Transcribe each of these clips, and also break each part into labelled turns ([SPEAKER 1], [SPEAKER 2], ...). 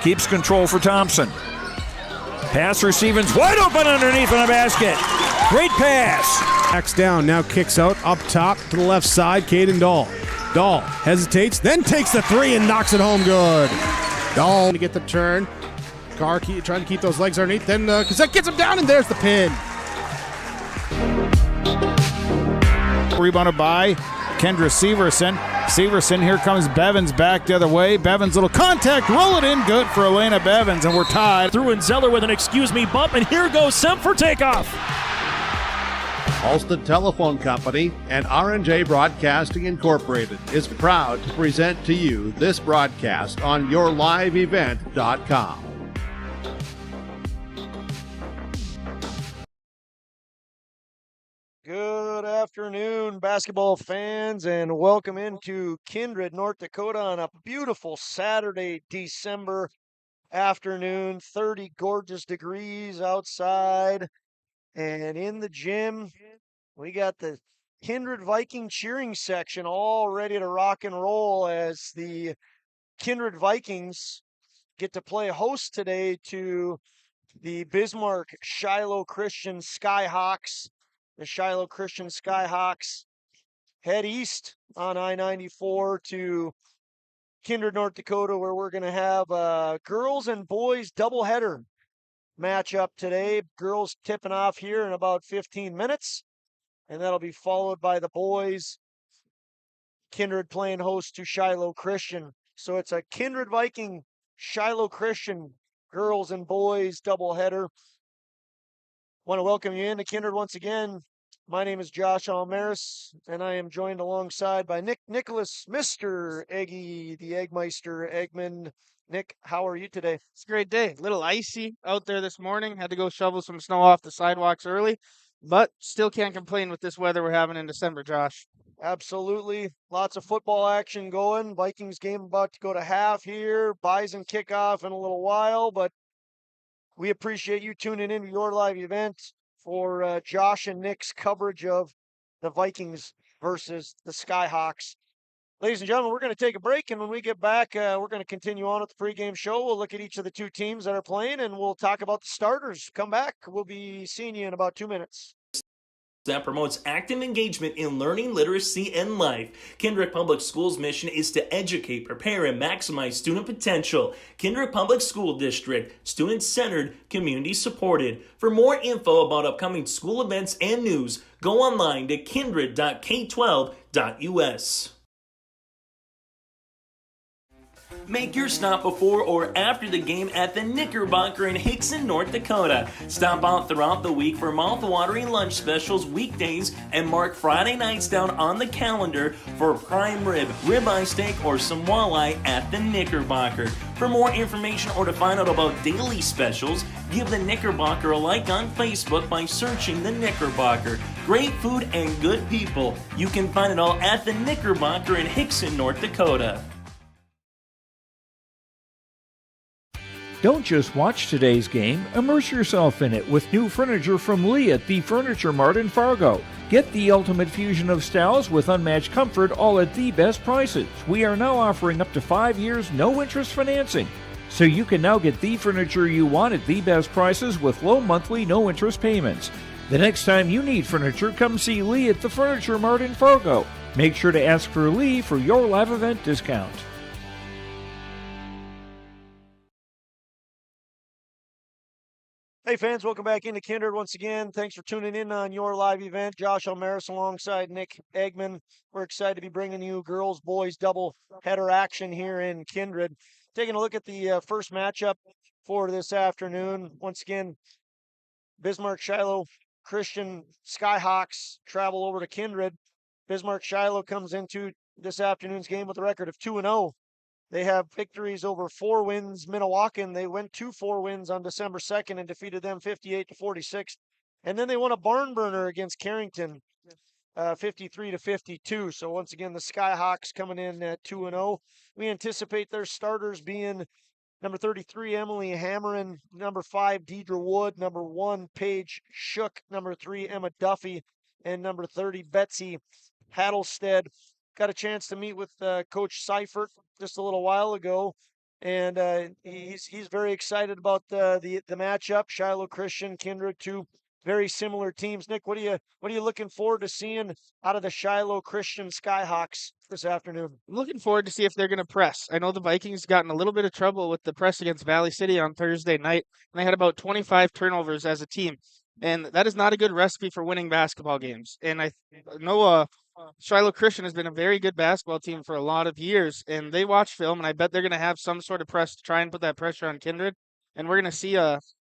[SPEAKER 1] keeps control for Thompson. Pass receiving's wide open underneath in the basket. Great pass.
[SPEAKER 2] Backs down, now kicks out, up top to the left side, Caden Dahl. Dahl hesitates, then takes the three and knocks it home good. Dahl to get the turn. Carr trying to keep those legs underneath, then Cassette gets him down, and there's the pin.
[SPEAKER 3] Rebounded by Kendra Severson. Severson, here comes Bevins back the other way. Bevins, little contact, roll it in, good for Elena Bevins, and we're tied.
[SPEAKER 4] Through and Zeller with an excuse me bump, and here goes Semp for takeoff.
[SPEAKER 5] Halsted Telephone Company and R&J Broadcasting Incorporated is proud to present to you this broadcast on YourLiveEvent.com.
[SPEAKER 6] Good afternoon, basketball fans, and welcome into Kindred, North Dakota on a beautiful Saturday, December afternoon. 30 gorgeous degrees outside, and in the gym, we got the Kindred Viking cheering section all ready to rock and roll as the Kindred Vikings get to play host today to the Bismarck Shiloh Christian Skyhawks. The Shiloh Christian Skyhawks head east on I-94 to Kindred, North Dakota, where we're going to have a girls and boys doubleheader matchup today. Girls tipping off here in about 15 minutes, and that'll be followed by the boys. Kindred playing host to Shiloh Christian. So it's a Kindred Viking, Shiloh Christian girls and boys doubleheader. Want to welcome you into Kindred once again. My name is Josh Almaris, and I am joined alongside by Nicholas, Mr. Eggy, the Eggmeister Eggman. Nick, how are you today?
[SPEAKER 7] It's a great day. A little icy out there this morning. Had to go shovel some snow off the sidewalks early, but still can't complain with this weather we're having in December, Josh.
[SPEAKER 6] Absolutely. Lots of football action going. Vikings game about to go to half here. Bison kickoff in a little while, but we appreciate you tuning in to your live event for Josh and Nick's coverage of the Vikings versus the Skyhawks. Ladies and gentlemen, we're going to take a break, and when we get back, we're going to continue on with the pregame show. We'll look at each of the two teams that are playing, and we'll talk about the starters. Come back. We'll be seeing you in about 2 minutes.
[SPEAKER 8] That promotes active engagement in learning, literacy, and life. Kindred Public Schools' mission is to educate, prepare, and maximize student potential. Kindred Public School District, student-centered, community-supported. For more info about upcoming school events and news, go online to kindred.k12.us. Make your stop before or after the game at the Knickerbocker in Hickson, North Dakota. Stop out throughout the week for mouth-watering lunch specials weekdays and mark Friday nights down on the calendar for prime rib, ribeye steak, or some walleye at the Knickerbocker. For more information or to find out about daily specials, give the Knickerbocker a like on Facebook by searching the Knickerbocker. Great food and good people. You can find it all at the Knickerbocker in Hickson, North Dakota.
[SPEAKER 1] Don't just watch today's game, immerse yourself in it with new furniture from Lee at the Furniture Mart in Fargo. Get the ultimate fusion of styles with unmatched comfort, all at the best prices. We are now offering up to 5 years no-interest financing. So you can now get the furniture you want at the best prices with low monthly no-interest payments. The next time you need furniture, come see Lee at the Furniture Mart in Fargo. Make sure to ask for Lee for your live event discount.
[SPEAKER 6] Hey fans, welcome back into Kindred once again. Thanks for tuning in on your live event. Josh Almaris alongside Nick Eggman. We're excited to be bringing you girls, boys double header action here in Kindred. Taking a look at the first matchup for this afternoon. Once again, Bismarck Shiloh Christian Skyhawks travel over to Kindred. Bismarck Shiloh comes into this afternoon's game with a record of 2-0. They have victories over 4 wins. Minnewacan, they went to 4 wins on December 2nd and defeated them 58-46. And then they won a barn burner against Carrington, 53-52. So once again, the Skyhawks coming in at 2-0. We anticipate their starters being number 33, Emily Hammerin, number 5, Deidre Wood, number 1, Paige Shook, number 3, Emma Duffy, and number 30, Betsy Hattlestead. Got a chance to meet with Coach Seifert just a little while ago. and he's very excited about the matchup. Shiloh Christian, Kindred, two very similar teams. Nick, what are you looking forward to seeing out of the Shiloh Christian Skyhawks this afternoon?
[SPEAKER 7] I'm looking forward to see if they're going to press. I know the Vikings got in a little bit of trouble with the press against Valley City on Thursday night, and they had about 25 turnovers as a team. And that is not a good recipe for winning basketball games. And I know Shiloh Christian has been a very good basketball team for a lot of years, and they watch film, and I bet they're going to have some sort of press to try and put that pressure on Kindred. And we're going to see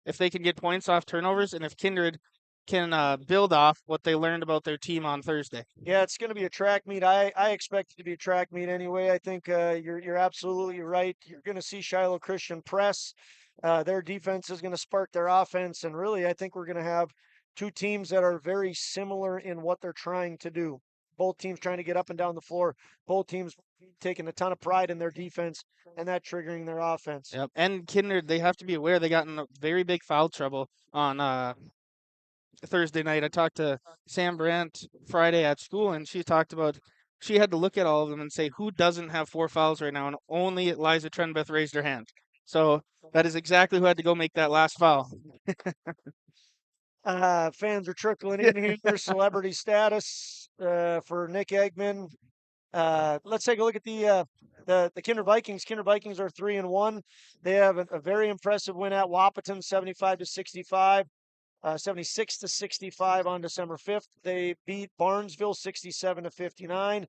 [SPEAKER 7] if they can get points off turnovers and if Kindred can build off what they learned about their team on Thursday.
[SPEAKER 6] Yeah, it's going to be a track meet. I expect it to be a track meet anyway. I think you're absolutely right. You're going to see Shiloh Christian press. Their defense is going to spark their offense, and really, I think we're going to have two teams that are very similar in what they're trying to do. Both teams trying to get up and down the floor. Both teams taking a ton of pride in their defense, and that triggering their offense.
[SPEAKER 7] Yep. And Kindred, they have to be aware they got in a very big foul trouble on Thursday night. I talked to Sam Brandt Friday at school, and she talked about she had to look at all of them and say who doesn't have 4 fouls right now, and only Liza Trenbeth raised her hand. So that is exactly who had to go make that last foul.
[SPEAKER 6] Fans are trickling in here. Celebrity status for Nick Eggman. Let's take a look at the Kindred Vikings. Kindred Vikings are 3-1. They have a very impressive win at Wahpeton, 75-65. 76-65 on December 5th. They beat Barnesville 67-59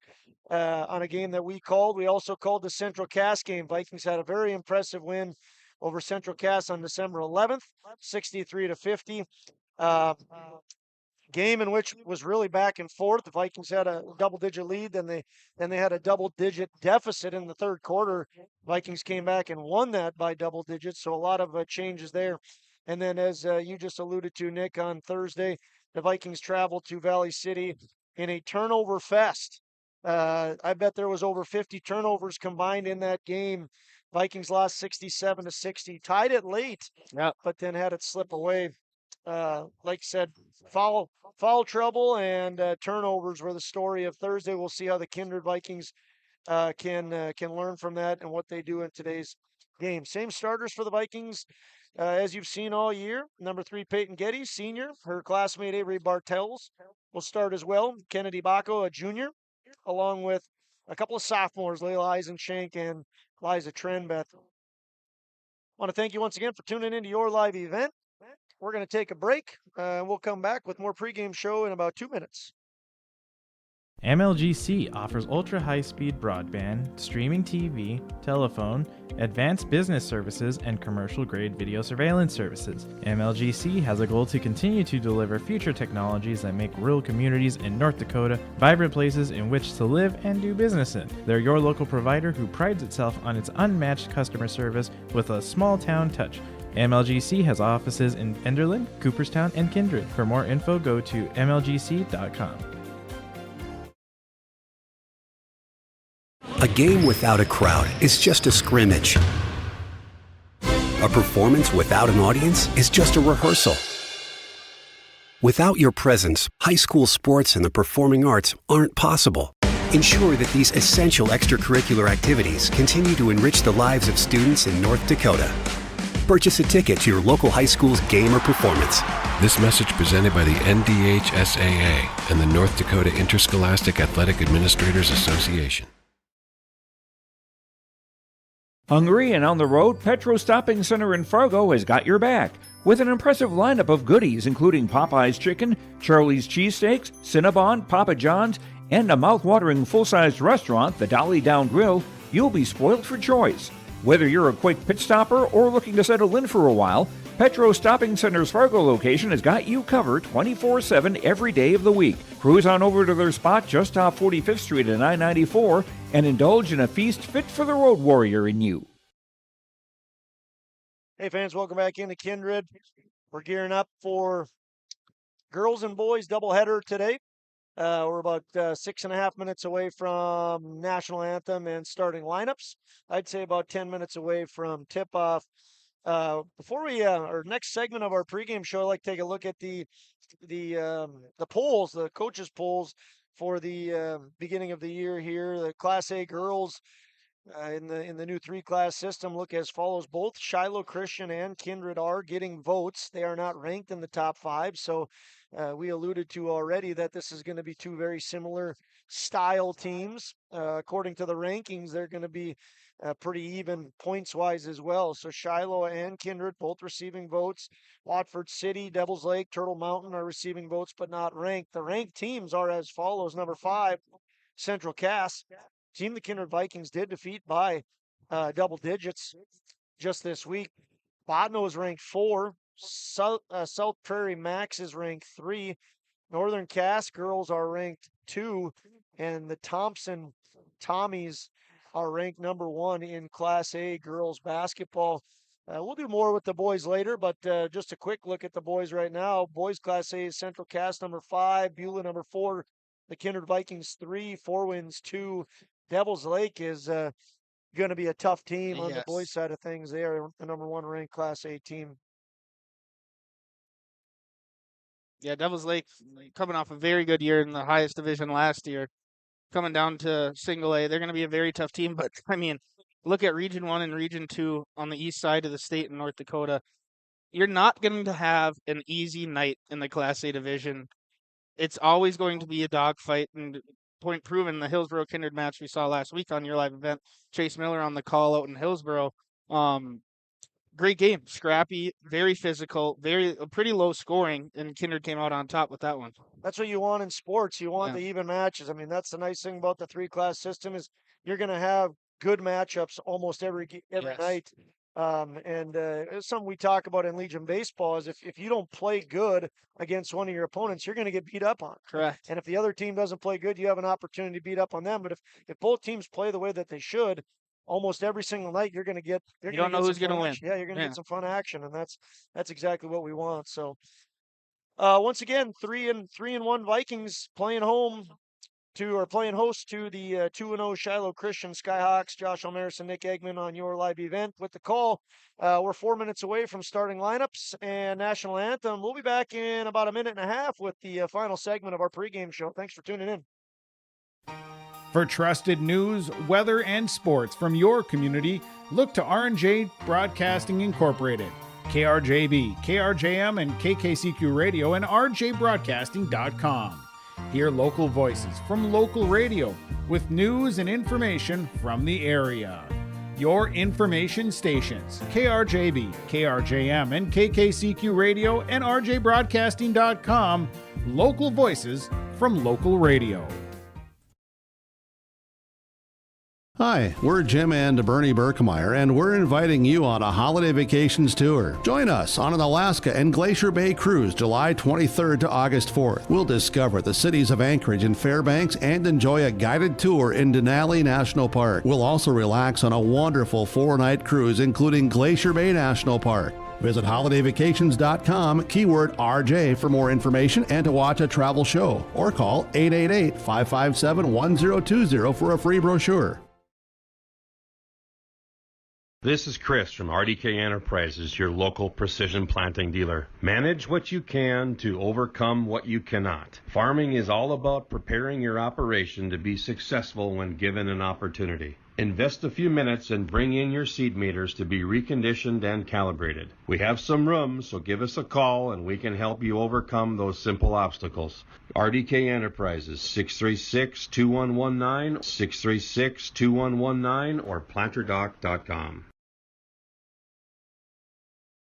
[SPEAKER 6] on a game that we called. We also called the Central Cass game. Vikings had a very impressive win over Central Cass on December 11th, 63-50. Game in which was really back and forth. The Vikings had a double-digit lead, then they had a double-digit deficit in the third quarter. Vikings came back and won that by double digits, so a lot of changes there. And then, as you just alluded to, Nick, on Thursday, the Vikings traveled to Valley City in a turnover fest. I bet there was over 50 turnovers combined in that game. Vikings lost 67-60, tied it late, but then had it slip away. Like I said, foul trouble and turnovers were the story of Thursday. We'll see how the Kindred Vikings can learn from that and what they do in today's game. Same starters for the Vikings. As you've seen all year, number 3, Peyton Getty, senior. Her classmate, Avery Bartels, will start as well. Kennedy Bacco, a junior, along with a couple of sophomores, Layla Eisenshank and Liza Trenbeth. I want to thank you once again for tuning into your live event. We're going to take a break, and we'll come back with more pregame show in about 2 minutes.
[SPEAKER 9] MLGC offers ultra-high-speed broadband, streaming TV, telephone, advanced business services, and commercial-grade video surveillance services. MLGC has a goal to continue to deliver future technologies that make rural communities in North Dakota vibrant places in which to live and do business in. They're your local provider who prides itself on its unmatched customer service with a small-town touch. MLGC has offices in Enderlin, Cooperstown, and Kindred. For more info, go to mlgc.com.
[SPEAKER 10] A game without a crowd is just a scrimmage. A performance without an audience is just a rehearsal. Without your presence, high school sports and the performing arts aren't possible. Ensure that these essential extracurricular activities continue to enrich the lives of students in North Dakota. Purchase a ticket to your local high school's game or performance.
[SPEAKER 11] This message presented by the NDHSAA and the North Dakota Interscholastic Athletic Administrators Association.
[SPEAKER 1] Hungry and on the road, Petro Stopping Center in Fargo has got your back with an impressive lineup of goodies including Popeye's Chicken, Charlie's Cheesesteaks, Cinnabon, Papa John's, and a mouth-watering full-sized restaurant, the Dolly Down Grill. You'll be spoiled for choice. Whether you're a quick pit stopper or looking to settle in for a while, Petro Stopping Center's Fargo location has got you covered 24/7 every day of the week. Cruise on over to their spot just off 45th Street and I-94 and indulge in a feast fit for the road warrior in you.
[SPEAKER 6] Hey fans, welcome back into Kindred. We're gearing up for girls and boys doubleheader today. We're about 6.5 minutes away from national anthem and starting lineups. I'd say about 10 minutes away from tip-off. Before we our next segment of our pregame show, I'd like to take a look at the polls, the coaches' polls for the beginning of the year here. The Class A girls in the new 3-class system look as follows. Both Shiloh Christian and Kindred are getting votes. They are not ranked in the top 5, so we alluded to already that this is going to be two very similar style teams. According to the rankings, they're going to be pretty even points-wise as well. So Shiloh and Kindred both receiving votes. Watford City, Devils Lake, Turtle Mountain are receiving votes but not ranked. The ranked teams are as follows. Number 5, Central Cass. Team the Kindred Vikings did defeat by double digits just this week. Botno is ranked 4. South Prairie Max is ranked 3. Northern Cass girls are ranked 2. And the Thompson Tommies are ranked number 1 in Class A girls basketball. We'll do more with the boys later, but just a quick look at the boys right now. Boys Class A is Central Cass number 5, Beulah number 4, the Kindred Vikings 3, Four Winds 2. Devils Lake is going to be a tough team on the boys' side of things. They are the number 1 ranked Class A team.
[SPEAKER 7] Yeah, Devils Lake coming off a very good year in the highest division last year, coming down to single A. They're going to be a very tough team, but I mean, look at Region 1 and Region 2 on the east side of the state in North Dakota. You're not going to have an easy night in the Class A division. It's always going to be a dogfight, and point proven the Hillsboro Kindred match we saw last week on your live event. Chase Miller on the call out in Hillsboro. Great game, scrappy, very physical, pretty low scoring, and Kindred came out on top with that one.
[SPEAKER 6] That's what you want in sports. You want the even matches. I mean, that's the nice thing about the 3-class system is you're going to have good matchups almost every night. And it's something we talk about in Legion Baseball is if you don't play good against one of your opponents, you're going to get beat up on.
[SPEAKER 7] Correct.
[SPEAKER 6] And if the other team doesn't play good, you have an opportunity to beat up on them. But if both teams play the way that they should, almost every single night you're going to get.
[SPEAKER 7] You don't know who's going to win.
[SPEAKER 6] Yeah, you're going to get some fun action, and that's exactly what we want. So once again, 3-1 Vikings playing host to the 2-0 Shiloh Christian Skyhawks. Josh Elmaris and Nick Eggman on your live event with the call. We're 4 minutes away from starting lineups and national anthem. We'll be back in about a minute and a half with the final segment of our pregame show. Thanks for tuning in.
[SPEAKER 3] For trusted news, weather, and sports from your community, look to R&J Broadcasting Incorporated, KRJB, KRJM, and KKCQ Radio, and rjbroadcasting.com. Hear local voices from local radio with news and information from the area. Your information stations, KRJB, KRJM, and KKCQ Radio, and rjbroadcasting.com. Local voices from local radio.
[SPEAKER 5] Hi, we're Jim and Bernie Berkemeyer, and we're inviting you on a holiday vacations tour. Join us on an Alaska and Glacier Bay cruise July 23rd to August 4th. We'll discover the cities of Anchorage and Fairbanks and enjoy a guided tour in Denali National Park. We'll also relax on a wonderful 4-night cruise, including Glacier Bay National Park. Visit holidayvacations.com, keyword RJ for more information and to watch a travel show, or call 888-557-1020 for a free brochure.
[SPEAKER 12] This is Chris from RDK Enterprises, your local precision planting dealer. Manage what you can to overcome what you cannot. Farming is all about preparing your operation to be successful when given an opportunity. Invest a few minutes and bring in your seed meters to be reconditioned and calibrated. We have some room, so give us a call and we can help you overcome those simple obstacles. RDK Enterprises, 636-2119, 636-2119, or planterdoc.com.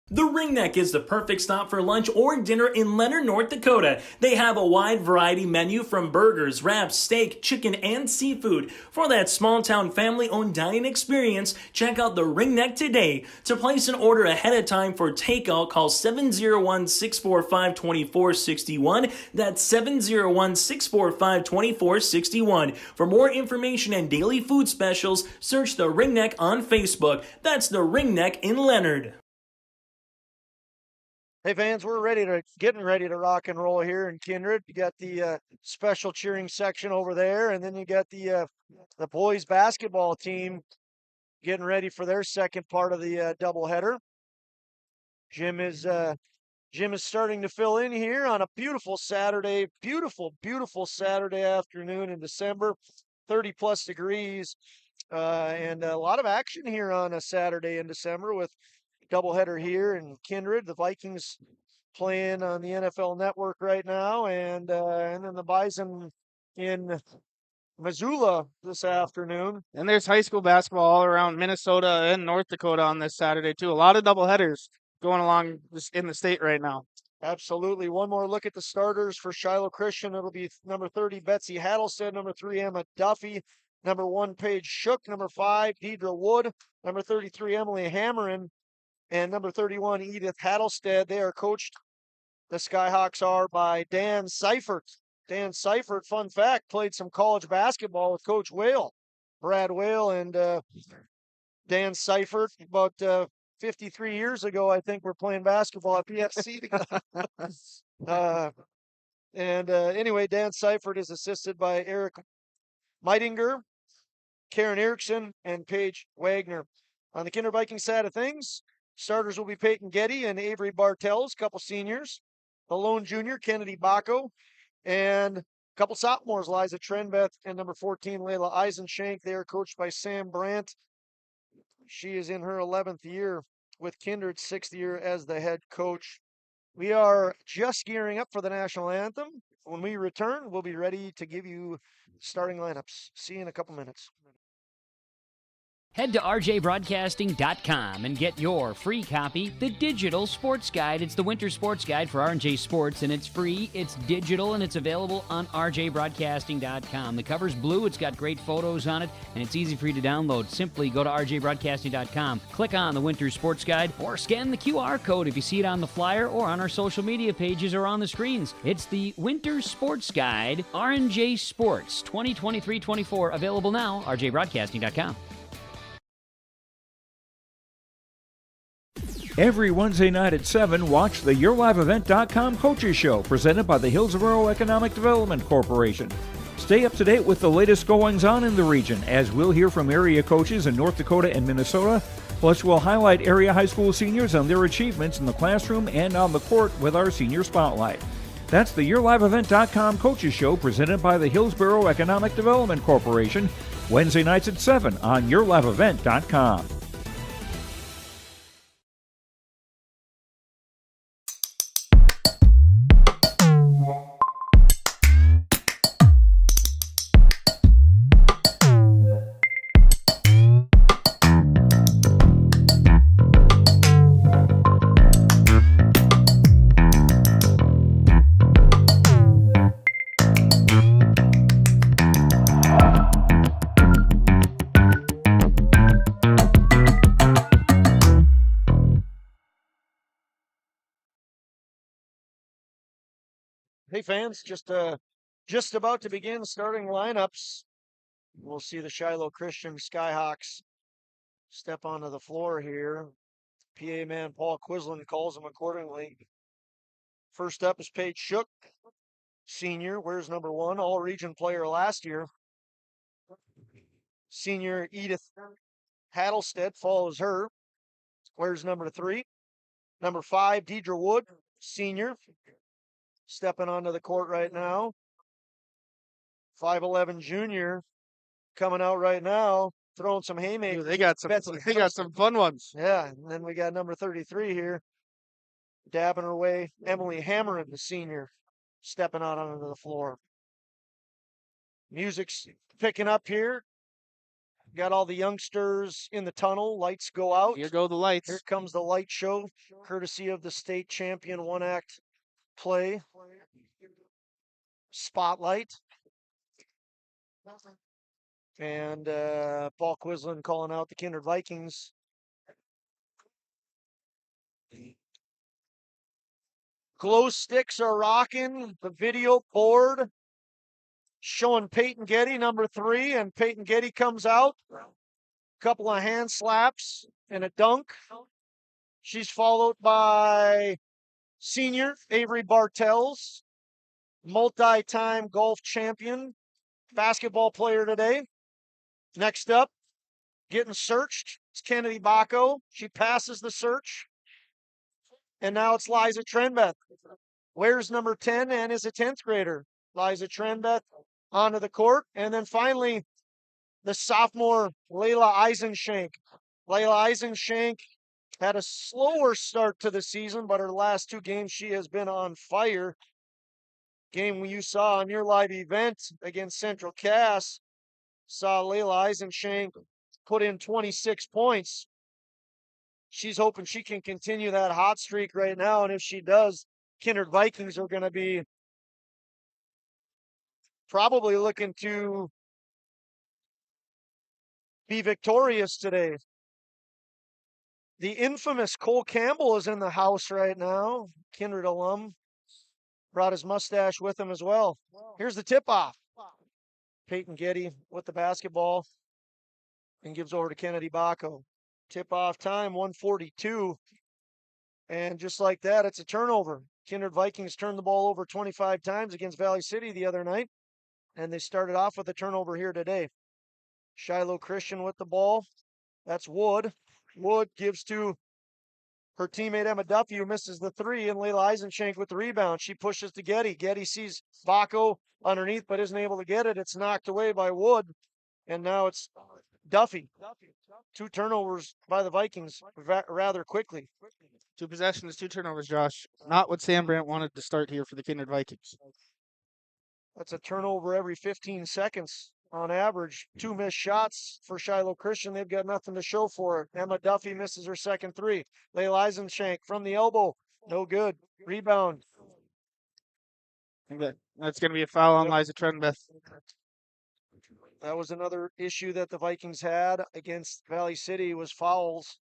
[SPEAKER 8] The Ringneck is the perfect stop for lunch or dinner in Leonard, North Dakota. They have a wide variety menu from burgers, wraps, steak, chicken, and seafood. For that small-town family-owned dining experience, check out the Ringneck today. To place an order ahead of time for takeout, call 701-645-2461. That's 701-645-2461. For more information and daily food specials, search the Ringneck on Facebook. That's the Ringneck in Leonard.
[SPEAKER 6] Hey fans, we're getting ready to rock and roll here in Kindred. You got the special cheering section over there, and then you got the boys basketball team getting ready for their second part of the doubleheader. Jim is starting to fill in here on a beautiful Saturday, beautiful Saturday afternoon in December, 30 plus degrees. And a lot of action here on a Saturday in December with doubleheader here in Kindred. The Vikings playing on the NFL Network right now, and then the Bison in Missoula this afternoon.
[SPEAKER 7] And there's high school basketball all around Minnesota and North Dakota on this Saturday too. A lot of doubleheaders going along in the state right now.
[SPEAKER 6] Absolutely. One more look at the starters for Shiloh Christian. It'll be number 30, Betsy Hattlestead, number 3, Emma Duffy, number 1, Paige Shook, number 5, Deidre Wood, number 33, Emily Hammerin, and number 31, Edith Hattlestead. They are coached, the Skyhawks are, by Dan Seifert. Dan Seifert, fun fact, played some college basketball with Coach Whale, Brad Whale, and Dan Seifert about 53 years ago, I think, we're playing basketball at PFC together. Anyway, Dan Seifert is assisted by Eric Meitinger, Karen Erickson, and Paige Wagner. On the Kinder Viking side of things, starters will be Peyton Getty and Avery Bartels, couple seniors. The lone junior, Kennedy Bacco, and a couple sophomores, Liza Trenbeth and number 14, Layla Eisenshank. They are coached by Sam Brandt. She is in her 11th year with Kindred, 6th year as the head coach. We are just gearing up for the national anthem. When we return, we'll be ready to give you starting lineups. See you in a couple minutes.
[SPEAKER 13] Head to rjbroadcasting.com and get your free copy, the Digital Sports Guide. It's the winter sports guide for R&J Sports, and it's free, it's digital, and it's available on rjbroadcasting.com. The cover's blue, it's got great photos on it, and it's easy for you to download. Simply go to rjbroadcasting.com, click on the winter sports guide, or scan the QR code if you see it on the flyer or on our social media pages or on the screens. It's the winter sports guide, R&J Sports 2023-24, available now, rjbroadcasting.com.
[SPEAKER 1] Every Wednesday night at 7, watch the YourLiveEvent.com Coaches Show, presented by the Hillsborough Economic Development Corporation. Stay up to date with the latest goings-on in the region, as we'll hear from area coaches in North Dakota and Minnesota. Plus, we'll highlight area high school seniors and their achievements in the classroom and on the court with our Senior Spotlight. That's the YourLiveEvent.com Coaches Show, presented by the Hillsborough Economic Development Corporation, Wednesday nights at 7 on YourLiveEvent.com.
[SPEAKER 6] Hey fans, just about to begin starting lineups. We'll see the Shiloh Christian Skyhawks step onto the floor here. PA man Paul Quislin calls them accordingly. First up is Paige Shook, senior, wears number 1, all-region player last year. Senior Edith Hattlestead follows her, wears number 3. Number 5, Deidre Wood, senior, stepping onto the court right now. 5'11" junior coming out right now, throwing some haymakers.
[SPEAKER 7] Dude, they got some fun ones.
[SPEAKER 6] Yeah, and then we got number 33 here, dabbing her way. Emily Hammerin, the senior, stepping out onto the floor. Music's picking up here. Got all the youngsters in the tunnel. Lights go out.
[SPEAKER 7] Here go the lights.
[SPEAKER 6] Here comes the light show, courtesy of the state champion one-act play. Spotlight. And Paul Quislin calling out the Kindred Vikings. Glow sticks are rocking. The video board showing Peyton Getty, number 3, and Peyton Getty comes out. Couple of hand slaps and a dunk. She's followed by senior Avery Bartels, multi-time golf champion, basketball player today. Next up, getting searched, it's Kennedy Bacco. She passes the search. And now it's Liza Trenbeth. Wears number 10 and is a 10th grader. Liza Trenbeth onto the court. And then finally, the sophomore Layla Eisenshank. Layla Eisenshank had a slower start to the season, but her last 2 games she has been on fire. Game you saw on your live event against Central Cass saw Layla Eisenshank put in 26 points. She's hoping she can continue that hot streak right now, and if she does, Kindred Vikings are going to be probably looking to be victorious today. The infamous Cole Campbell is in the house right now. Kindred alum. Brought his mustache with him as well. Here's the tip-off. Peyton Getty with the basketball and gives over to Kennedy Bacco. Tip-off time, 1:42. And just like that, it's a turnover. Kindred Vikings turned the ball over 25 times against Valley City the other night, and they started off with a turnover here today. Shiloh Christian with the ball. That's Wood. Wood gives to her teammate Emma Duffy, who misses the 3, and Layla Eisenshank with the rebound. She pushes to Getty. Getty sees Bacco underneath, but isn't able to get it. It's knocked away by Wood, and now it's Duffy. 2 turnovers by the Vikings rather quickly.
[SPEAKER 7] 2 possessions, 2 turnovers, Josh. Not what Sam Brandt wanted to start here for the Kindred Vikings.
[SPEAKER 6] That's a turnover every 15 seconds on average. 2 missed shots for Shiloh Christian. They've got nothing to show for it. Emma Duffy misses her second 3. Layla Eisenshank from the elbow. No good. Rebound.
[SPEAKER 7] I think that's going to be a foul on Liza Trenbeth.
[SPEAKER 6] That was another issue that the Vikings had against Valley City was fouls.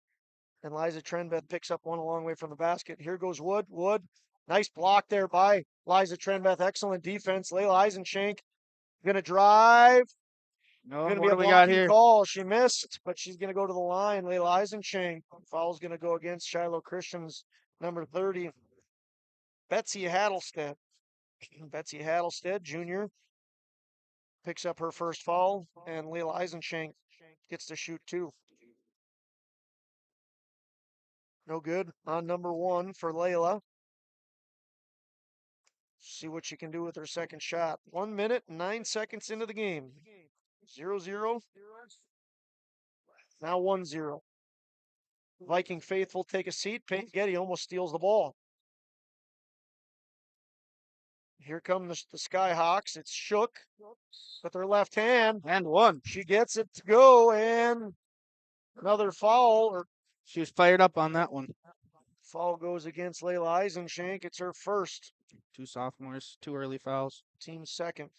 [SPEAKER 6] And Liza Trenbeth picks up one a long way from the basket. Here goes Wood. Wood. Nice block there by Liza Trenbeth. Excellent defense. Layla Eisenshank going to drive.
[SPEAKER 7] No,
[SPEAKER 6] Going to
[SPEAKER 7] what
[SPEAKER 6] be a
[SPEAKER 7] do we got
[SPEAKER 6] blocking
[SPEAKER 7] here?
[SPEAKER 6] call. She missed, but she's going to go to the line. Layla Eisenshank. Foul's going to go against Shiloh Christian's number 30, Betsy Hattlestead. Betsy Hattlestead, Jr., picks up her first foul, and Layla Eisenshank gets to shoot 2. No good on number 1 for Layla. See what she can do with her second shot. 1 minute and 9 seconds into the game. 0-0. Now 1-0. Viking faithful take a seat. Peyton Getty almost steals the ball. Here come the Skyhawks. It's Shook with her left hand.
[SPEAKER 7] And 1.
[SPEAKER 6] She gets it to go, and another foul.
[SPEAKER 7] She was fired up on that one.
[SPEAKER 6] Foul goes against Layla Eisenshank. It's her first.
[SPEAKER 7] 2 sophomores, 2 early fouls.
[SPEAKER 6] Team second.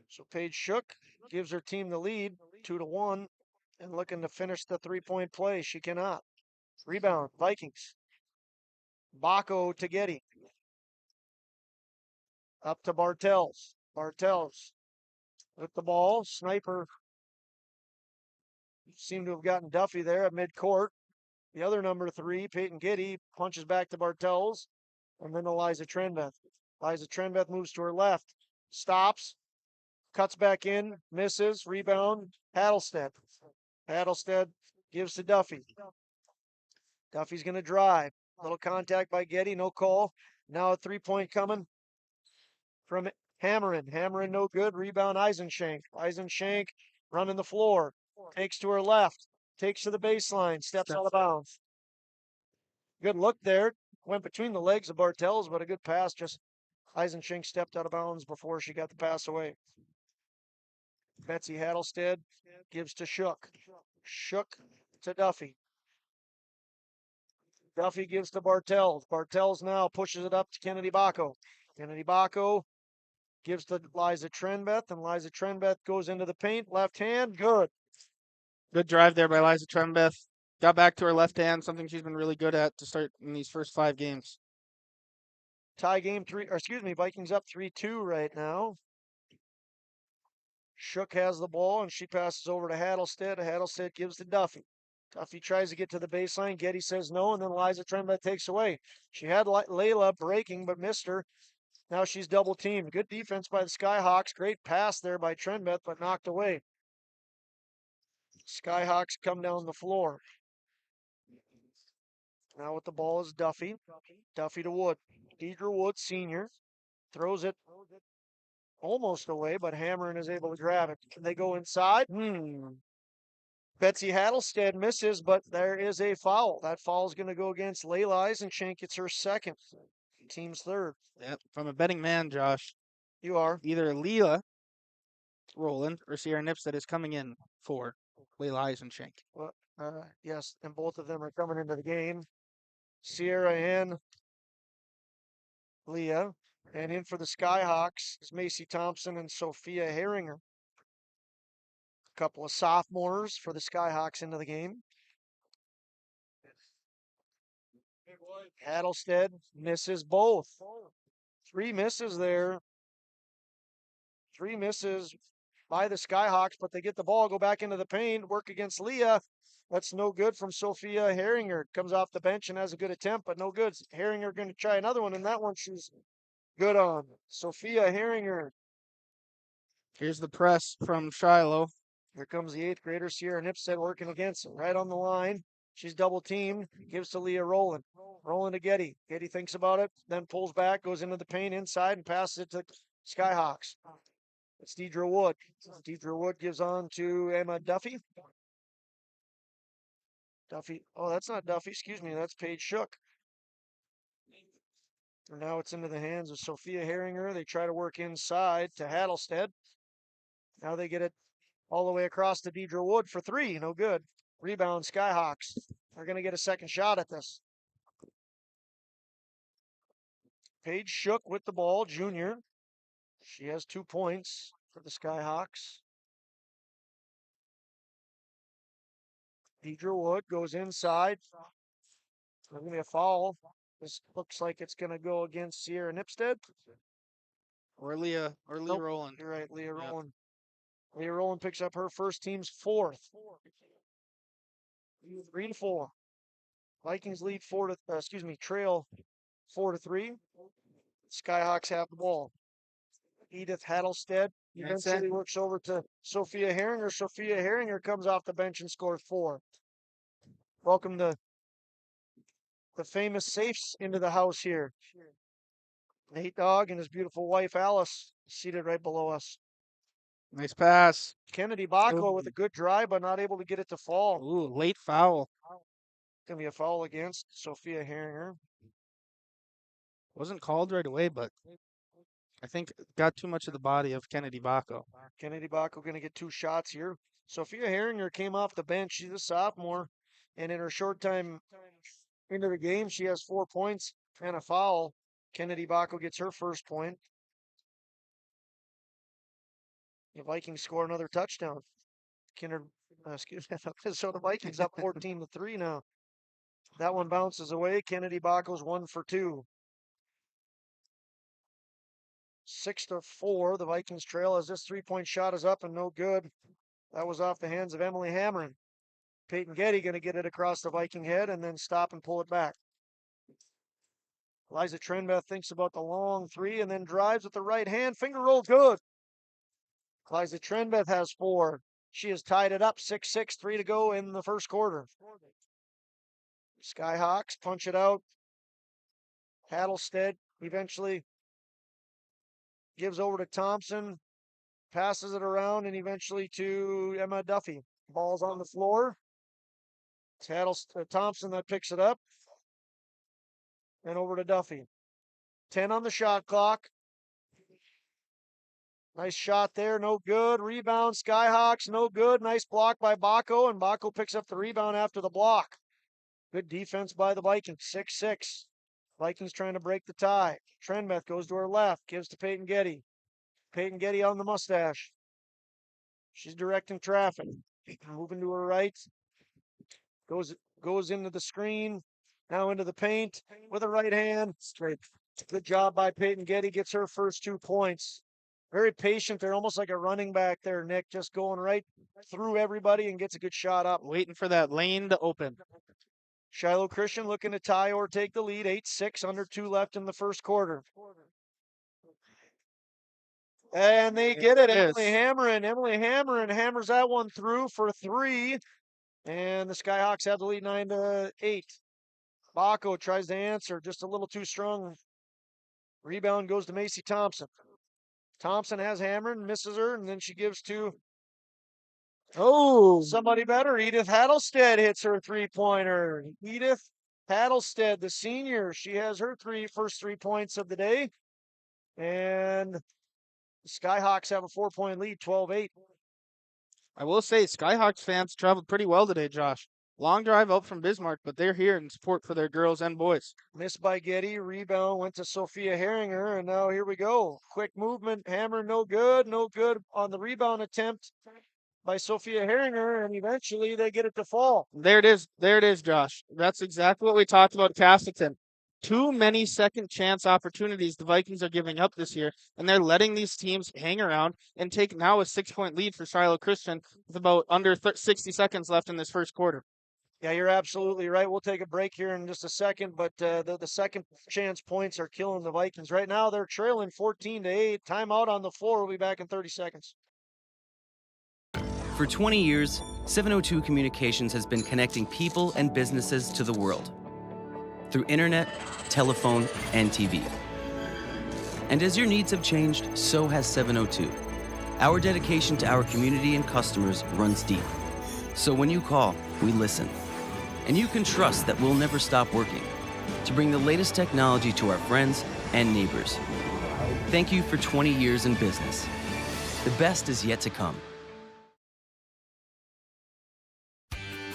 [SPEAKER 6] So Paige Shook gives her team the lead, 2-1, and looking to finish the 3-point play. She cannot. Rebound, Vikings. Bacco to Getty. Up to Bartels. Bartels with the ball. Sniper seemed to have gotten Duffy there at midcourt. The other number 3, Peyton Getty, punches back to Bartels, and then Eliza Trenbeth. Eliza Trenbeth moves to her left, stops, cuts back in, misses, rebound, Hattlestead. Hattlestead gives to Duffy. Duffy's going to drive. Little contact by Getty, no call. Now a 3-point coming from Hammerin. Hammerin no good. Rebound Eisenshank. Eisenshank running the floor. Takes to her left. Takes to the baseline. Steps out of bounds. Good look there. Went between the legs of Bartels, but a good pass. Just Eisenshank stepped out of bounds before she got the pass away. Betsy Hattlestead gives to Shook. Shook to Duffy. Duffy gives to Bartels. Bartels now pushes it up to Kennedy Bacco. Kennedy Bacco gives to Liza Trenbeth, and Liza Trenbeth goes into the paint. Left hand, good.
[SPEAKER 7] Good drive there by Liza Trenbeth. Got back to her left hand, something she's been really good at to start in these first 5 games.
[SPEAKER 6] Tie game Vikings up 3-2 right now. Shook has the ball, and she passes over to Hattlestead. Hattlestead gives to Duffy. Duffy tries to get to the baseline. Getty says no, and then Liza Trenbeth takes away. She had Layla breaking, but missed her. Now she's double teamed. Good defense by the Skyhawks. Great pass there by Trenbeth, but knocked away. Skyhawks come down the floor. Now with the ball is Duffy. Duffy to Wood. Deidre Wood, senior, throws it almost away, but Hammerin is able to grab it. Can they go inside? Betsy Hattlestead misses, but there is a foul. That foul is going to go against Layla Eisenchenk. It's her second. Team's third.
[SPEAKER 7] Yep. From a betting man, Josh.
[SPEAKER 6] You are.
[SPEAKER 7] Either Leela Roland or Sierra Nipstead is coming in for Layla Eisenchenk.
[SPEAKER 6] Well, yes, and both of them are coming into the game. Sierra and Leah. And in for the Skyhawks is Macy Thompson and Sophia Herringer. A couple of sophomores for the Skyhawks into the game. Hattlestead misses both. 3 misses there. 3 misses by the Skyhawks, but they get the ball, go back into the paint, work against Leah. That's no good from Sophia Herringer. Comes off the bench and has a good attempt, but no good. Herringer going to try another one, and that one she's good on. Sophia Herringer.
[SPEAKER 7] Here's the press from Shiloh.
[SPEAKER 6] Here comes the 8th grader, Sierra Nipstead, working against him. Right on the line. She's double teamed. Gives to Leah Rowland. Rowland to Getty. Getty thinks about it, then pulls back, goes into the paint inside, and passes it to Skyhawks. It's Deidre Wood. Deidre Wood gives on to Emma Duffy. Duffy. Oh, that's not Duffy. Excuse me. That's Paige Shook. And now it's into the hands of Sophia Herringer. They try to work inside to Hattlestead. Now they get it all the way across to Deidre Wood for 3. No good. Rebound, Skyhawks. They're going to get a second shot at this. Paige Shook with the ball, junior. She has 2 points for the Skyhawks. Deidre Wood goes inside. There's going to be a foul. This looks like it's going to go against Sierra Nipstead.
[SPEAKER 7] Or Leah Rowland.
[SPEAKER 6] You're right, Leah Rowland. Leah Rowland picks up her first team's 4th. 3-4. Vikings lead trail 4-3. Skyhawks have the ball. Edith Hattlestead eventually works over to Sophia Herringer. Sophia Herringer comes off the bench and scores 4. Welcome to the famous safes into the house here. Nate Dogg and his beautiful wife Alice seated right below us.
[SPEAKER 7] Nice pass.
[SPEAKER 6] Kennedy Bacco with a good drive, but not able to get it to fall.
[SPEAKER 7] Ooh, late foul.
[SPEAKER 6] Gonna be a foul against Sophia Herringer.
[SPEAKER 7] Wasn't called right away, but I think got too much of the body of Kennedy Bacco.
[SPEAKER 6] Kennedy Bacco gonna get 2 shots here. Sophia Herringer came off the bench. She's a sophomore, and in her short time into the game, she has 4 points and a foul. Kennedy Bacco gets her first point. The Vikings score another touchdown. Minnesota Vikings up 14-3 now. That one bounces away. Kennedy Bacco's 1 for 2. 6-4. The Vikings trail as this 3-point shot is up and no good. That was off the hands of Emily Hammerin. Peyton Getty going to get it across the Viking head and then stop and pull it back. Eliza Trenbeth thinks about the long 3 and then drives with the right hand. Finger roll good. Eliza Trenbeth has 4. She has tied it up 6-6, 3 to go in the first quarter. Skyhawks punch it out. Hattlestead eventually gives over to Thompson, passes it around, and eventually to Emma Duffy. Ball's on the floor. It's Thompson that picks it up. And over to Duffy. 10 on the shot clock. Nice shot there, no good. Rebound, Skyhawks, no good. Nice block by Bacco, and Bacco picks up the rebound after the block. Good defense by the Vikings, 6-6. Vikings trying to break the tie. Trenbeth goes to her left, gives to Peyton Getty. Peyton Getty on the mustache. She's directing traffic. Moving to her right. Goes into the screen. Now into the paint with a right hand. Straight. Good job by Peyton Getty. Gets her first 2 points. Very patient. They're almost like a running back there, Nick. Just going right through everybody and gets a good shot up.
[SPEAKER 7] Waiting for that lane to open.
[SPEAKER 6] Shiloh Christian looking to tie or take the lead. 8-6, under 2 left in the first quarter. And they get it. Emily Hammerin hammers that one through for 3. And the Skyhawks have the lead 9-8. Bacco tries to answer, just a little too strong. Rebound goes to Macy Thompson. Thompson has hammered and misses her, and then she gives to somebody better. Edith Hattlestead hits her three-pointer. Edith Hattlestead, the senior, she has her first 3 points of the day. And the Skyhawks have a 4-point lead, 12-8.
[SPEAKER 7] I will say, Skyhawks fans traveled pretty well today, Josh. Long drive out from Bismarck, but they're here in support for their girls and boys.
[SPEAKER 6] Missed by Getty. Rebound went to Sophia Herringer, and now here we go. Quick movement. Hammer, no good. No good on the rebound attempt by Sophia Herringer, and eventually they get it to fall.
[SPEAKER 7] There it is. There it is, Josh. That's exactly what we talked about Castleton. Too many second chance opportunities the Vikings are giving up this year, and they're letting these teams hang around and take now a 6-point lead for Shiloh Christian with about under 60 seconds left in this first quarter.
[SPEAKER 6] Yeah, you're absolutely right. We'll take a break here in just a second, but the second chance points are killing the Vikings. Right now, they're trailing 14-8. Timeout on the floor. We'll be back in 30 seconds.
[SPEAKER 14] For 20 years, 702 Communications has been connecting people and businesses to the world through internet, telephone, and TV. And as your needs have changed, so has 702. Our dedication to our community and customers runs deep. So when you call, we listen. And you can trust that we'll never stop working to bring the latest technology to our friends and neighbors. Thank you for 20 years in business. The best is yet to come.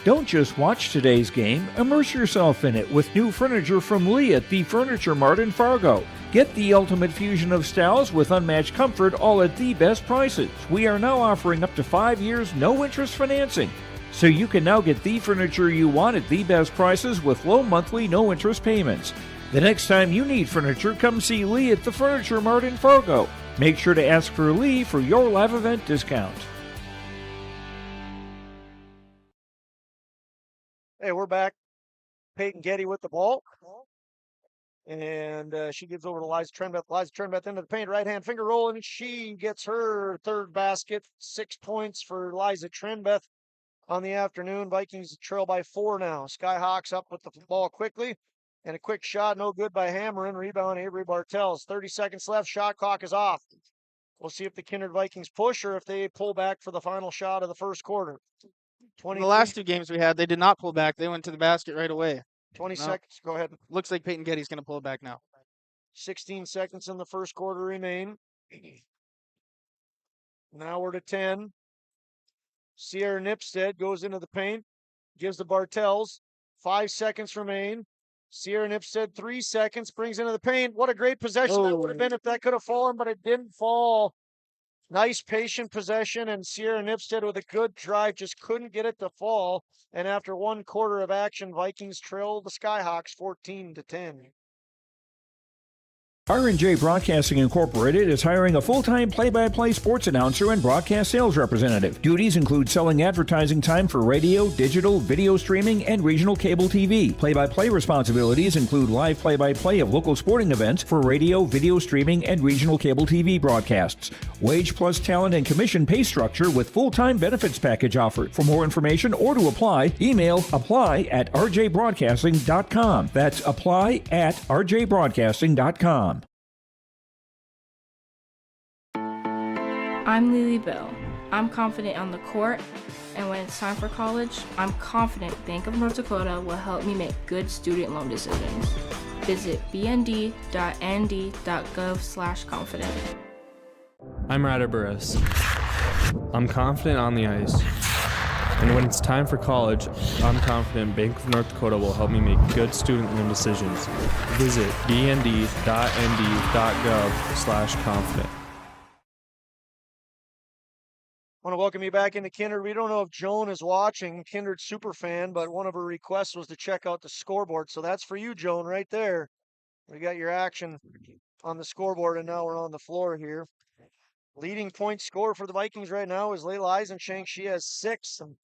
[SPEAKER 1] Don't just watch today's game, immerse yourself in it with new furniture from Lee at the Furniture Mart in Fargo. Get the ultimate fusion of styles with unmatched comfort, all at the best prices. We are now offering up to 5 years no-interest financing. So you can now get the furniture you want at the best prices with low monthly, no-interest payments. The next time you need furniture, come see Lee at the Furniture Mart in Fargo. Make sure to ask for Lee for your live event discount.
[SPEAKER 6] Hey, we're back. Peyton Getty with the ball. And she gives over to Liza Trenbeth. Liza Trenbeth into the paint, right-hand finger roll, and she gets her third basket. 6 points for Liza Trenbeth on the afternoon. Vikings trail by 4 now. Skyhawks up with the ball quickly. And a quick shot, no good by Hammerin. Rebound, Avery Bartels. 30 seconds left. Shot clock is off. We'll see if the Kindred Vikings push or if they pull back for the final shot of the first quarter.
[SPEAKER 7] In the last 2 games we had, they did not pull back. They went to the basket right away.
[SPEAKER 6] 20 seconds. Go ahead.
[SPEAKER 7] Looks like Peyton Getty's going to pull back now.
[SPEAKER 6] 16 seconds in the first quarter remain. Now we're to 10. Sierra Nipstead goes into the paint, gives the Bartels. 5 seconds remain. Sierra Nipstead, 3 seconds, brings into the paint. What a great possession that would have been if that could have fallen, but it didn't fall. Nice patient possession, and Sierra Nipstead with a good drive just couldn't get it to fall. And after 1 quarter of action, Vikings trail the Skyhawks 14-10.
[SPEAKER 1] R&J Broadcasting Incorporated is hiring a full-time play-by-play sports announcer and broadcast sales representative. Duties include selling advertising time for radio, digital, video streaming, and regional cable TV. Play-by-play responsibilities include live play-by-play of local sporting events for radio, video streaming, and regional cable TV broadcasts. Wage plus talent and commission pay structure with full-time benefits package offered. For more information or to apply, email apply@rjbroadcasting.com. That's apply@rjbroadcasting.com.
[SPEAKER 15] I'm Lily Bell. I'm confident on the court, and when it's time for college, I'm confident Bank of North Dakota will help me make good student loan decisions. Visit bnd.nd.gov/confident.
[SPEAKER 16] I'm Ryder Burris. I'm confident on the ice. And when it's time for college, I'm confident Bank of North Dakota will help me make good student loan decisions. Visit bnd.nd.gov/confident.
[SPEAKER 6] I want to welcome you back into Kindred. We don't know if Joan is watching, Kindred super fan, but one of her requests was to check out the scoreboard. So that's for you, Joan, right there. We got your action on the scoreboard, and now we're on the floor here. Leading point scorer for the Vikings right now is Layla Eisenschenk. She has 6. And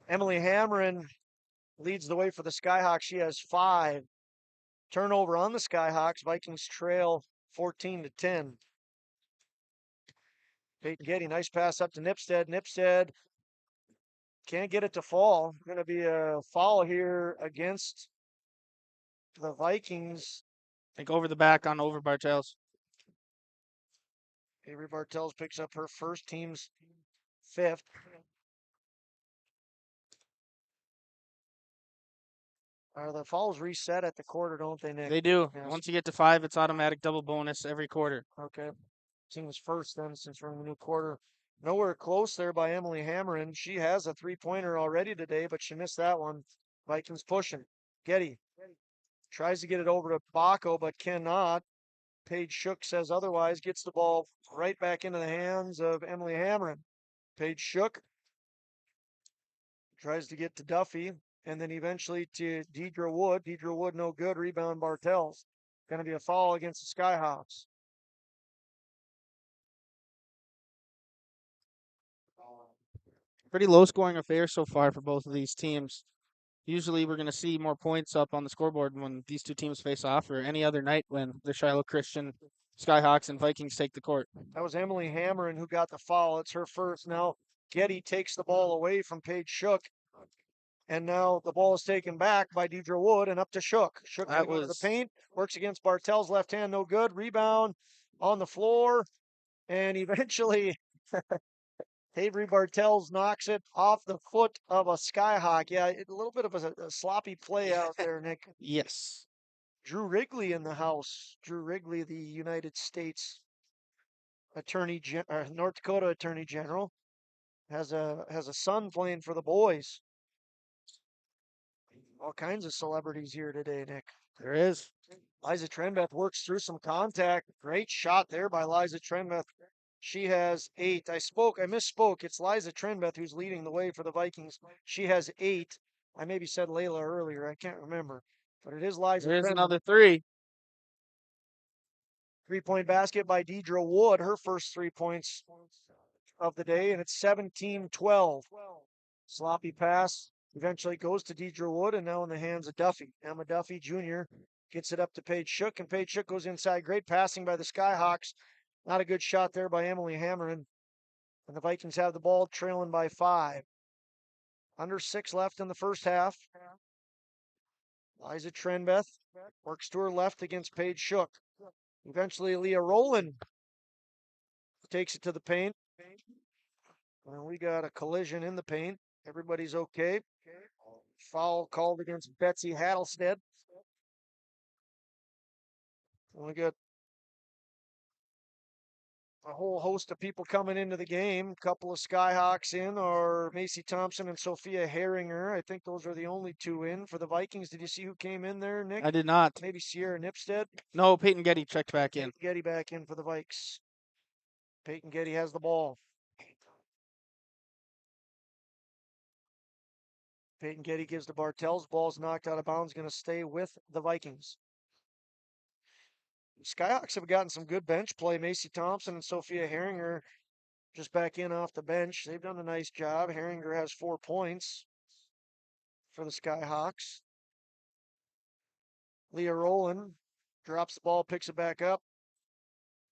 [SPEAKER 6] Emily Hammerin leads the way for the Skyhawks. She has 5. Turnover on the Skyhawks. Vikings trail 14-10. Peyton Getty, nice pass up to Nipstead. Nipstead can't get it to fall. Going to be a foul here against the Vikings.
[SPEAKER 7] I think over the back on over Bartels.
[SPEAKER 6] Avery Bartels picks up her first, team's 5th. The fouls reset at the quarter, don't they, Nick?
[SPEAKER 7] They do.
[SPEAKER 6] Yes.
[SPEAKER 7] Once you get to 5, it's automatic double bonus every quarter.
[SPEAKER 6] Okay. Team's first then, since we're in the new quarter. Nowhere close there by Emily Hammerin. She has a 3-pointer already today, but she missed that one. Vikings pushing. Getty tries to get it over to Baco, but cannot. Paige Shook says otherwise, gets the ball right back into the hands of Emily Hammerin. Paige Shook tries to get to Duffy, and then eventually to Deidre Wood. Deidre Wood, no good. Rebound Bartels. Going to be a foul against the Skyhawks.
[SPEAKER 7] Pretty low scoring affair so far for both of these teams. Usually we're going to see more points up on the scoreboard when these two teams face off, or any other night when the Shiloh Christian Skyhawks and Vikings take the court.
[SPEAKER 6] That was Emily Hammerin who got the foul. It's her first. Now Getty takes the ball away from Paige Shook. And now the ball is taken back by Deidre Wood and up to Shook. Shook to the paint, works against Bartels' left hand, no good. Rebound on the floor. And eventually Avery Bartels knocks it off the foot of a Skyhawk. Yeah, a little bit of a sloppy play out there, Nick.
[SPEAKER 7] Yes.
[SPEAKER 6] Drew Wrigley in the house. Drew Wrigley, the United States North Dakota Attorney General, has a son playing for the boys. All kinds of celebrities here today, Nick.
[SPEAKER 7] There is.
[SPEAKER 6] Liza Trenbeth works through some contact. Great shot there by Liza Trenbeth. She has 8. I misspoke. It's Liza Trenbeth who's leading the way for the Vikings. She has 8. I maybe said Layla earlier. I can't remember. But it is Liza Trenbeth.
[SPEAKER 7] There's another 3.
[SPEAKER 6] 3-point basket by Deidre Wood. Her first 3 points of the day. And it's 17-12. Sloppy pass. Eventually goes to Deidre Wood, and now in the hands of Duffy. Emma Duffy Jr. gets it up to Paige Shook, and Paige Shook goes inside. Great passing by the Skyhawks. Not a good shot there by Emily Hammerin. And the Vikings have the ball trailing by 5. Under 6 left in the first half. Liza Trenbeth works to her left against Paige Shook. Eventually, Leah Rowland takes it to the paint. And we got a collision in the paint. Everybody's okay. Foul called against Betsy Hattlestead. We got a whole host of people coming into the game. A couple of Skyhawks in are Macy Thompson and Sophia Herringer. I think those are the only 2 in for the Vikings. Did you see who came in there, Nick?
[SPEAKER 7] I did not.
[SPEAKER 6] Maybe Sierra Nipstead?
[SPEAKER 7] No, Peyton Getty checked back in.
[SPEAKER 6] Peyton Getty back in for the Vikes. Peyton Getty has the ball. Peyton Getty gives to Bartels. Ball's knocked out of bounds. Going to stay with the Vikings. Skyhawks have gotten some good bench play. Macy Thompson and Sophia Herringer just back in off the bench. They've done a nice job. Herringer has 4 points for the Skyhawks. Leah Rowland drops the ball, picks it back up.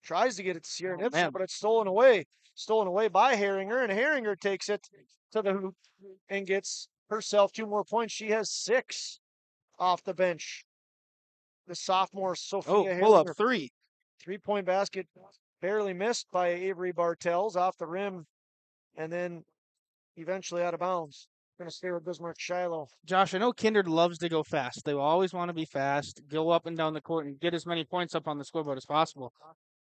[SPEAKER 6] Tries to get it to Sierra Nipson, but it's stolen away. Stolen away by Herringer, and Herringer takes it to the hoop and gets herself 2 more points. She has 6 off the bench. The sophomore Sophia
[SPEAKER 7] pull up
[SPEAKER 6] Herringer.
[SPEAKER 7] 3.
[SPEAKER 6] 3-point basket barely missed by Avery Bartels off the rim, and then eventually out of bounds. Going to stay with Bismarck Shiloh.
[SPEAKER 7] Josh, I know Kindred loves to go fast. They will always want to be fast, go up and down the court, and get as many points up on the scoreboard as possible.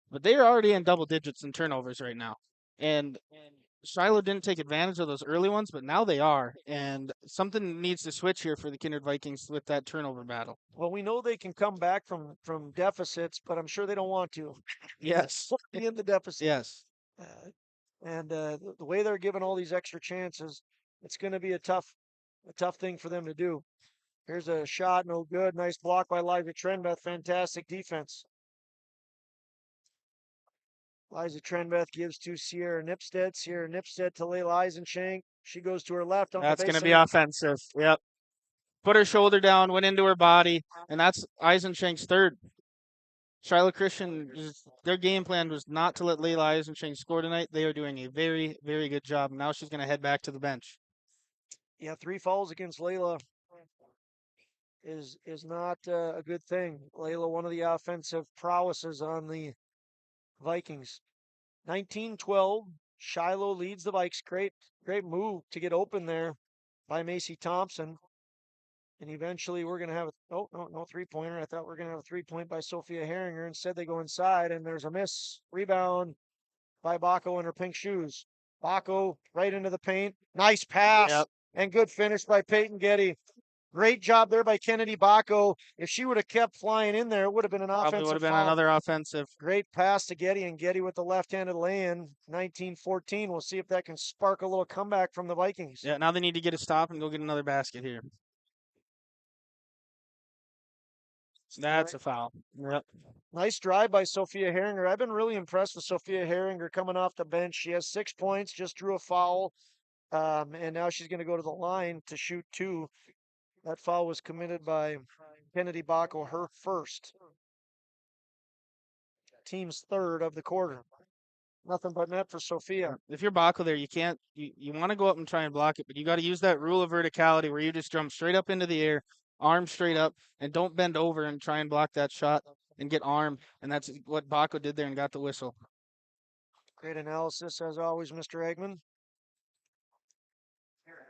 [SPEAKER 7] But they are already in double digits in turnovers right now. And Shiloh didn't take advantage of those early ones, but now they are. And something needs to switch here for the Kindred Vikings with that turnover battle.
[SPEAKER 6] Well, we know they can come back from deficits, but I'm sure they don't want to.
[SPEAKER 7] Yes.
[SPEAKER 6] Be in the deficit.
[SPEAKER 7] Yes.
[SPEAKER 6] And the way they're given all these extra chances, it's going to be a tough thing for them to do. Here's a shot, no good. Nice block by Liza Trenbeth. Fantastic defense. Liza Trenbeth gives to Sierra Nipstead. Sierra Nipstead to Layla Eisenchank. She goes to her left.
[SPEAKER 7] That's going to be offensive. Yep. Put her shoulder down, went into her body, and that's Eisenchank's 3rd. Shiloh Christian, their game plan was not to let Layla Eisenchank score tonight. They are doing a very, very good job. Now she's going to head back to the bench.
[SPEAKER 6] Yeah, 3 fouls against Layla is not a good thing. Layla, one of the offensive prowesses on the Vikings. 19-12. Shiloh leads the Vikes. Great move to get open there by Macy Thompson. And eventually we're going to have no three-pointer. I thought we were going to have a three-point by Sophia Herringer. Instead, they go inside, and there's a miss. Rebound by Bacco in her pink shoes. Bacco right into the paint. Nice pass and good finish by Peyton Getty. Great job there by Kennedy Bacco. If she would have kept flying in there, it would have been an offensive
[SPEAKER 7] Probably would have been
[SPEAKER 6] foul.
[SPEAKER 7] another offensive.
[SPEAKER 6] Great pass to Getty, and Getty with the left-handed lay-in. 19-14. We'll see if that can spark a little comeback from the Vikings.
[SPEAKER 7] Yeah, now they need to get a stop and go get another basket here. That's a foul. Yep.
[SPEAKER 6] Nice drive by Sophia Herringer. I've been really impressed with Sophia Herringer coming off the bench. She has 6 points, just drew a foul, and now she's going to go to the line to shoot 2. That foul was committed by Kennedy Bacco, her first. Team's third of the quarter. Nothing but net for Sophia.
[SPEAKER 7] If you're Bacco there, you want to go up and try and block it, but you got to use that rule of verticality where you just jump straight up into the air, arm straight up, and don't bend over and try and block that shot and get armed. And that's what Bacco did there and got the whistle.
[SPEAKER 6] Great analysis, as always, Mr. Eggman.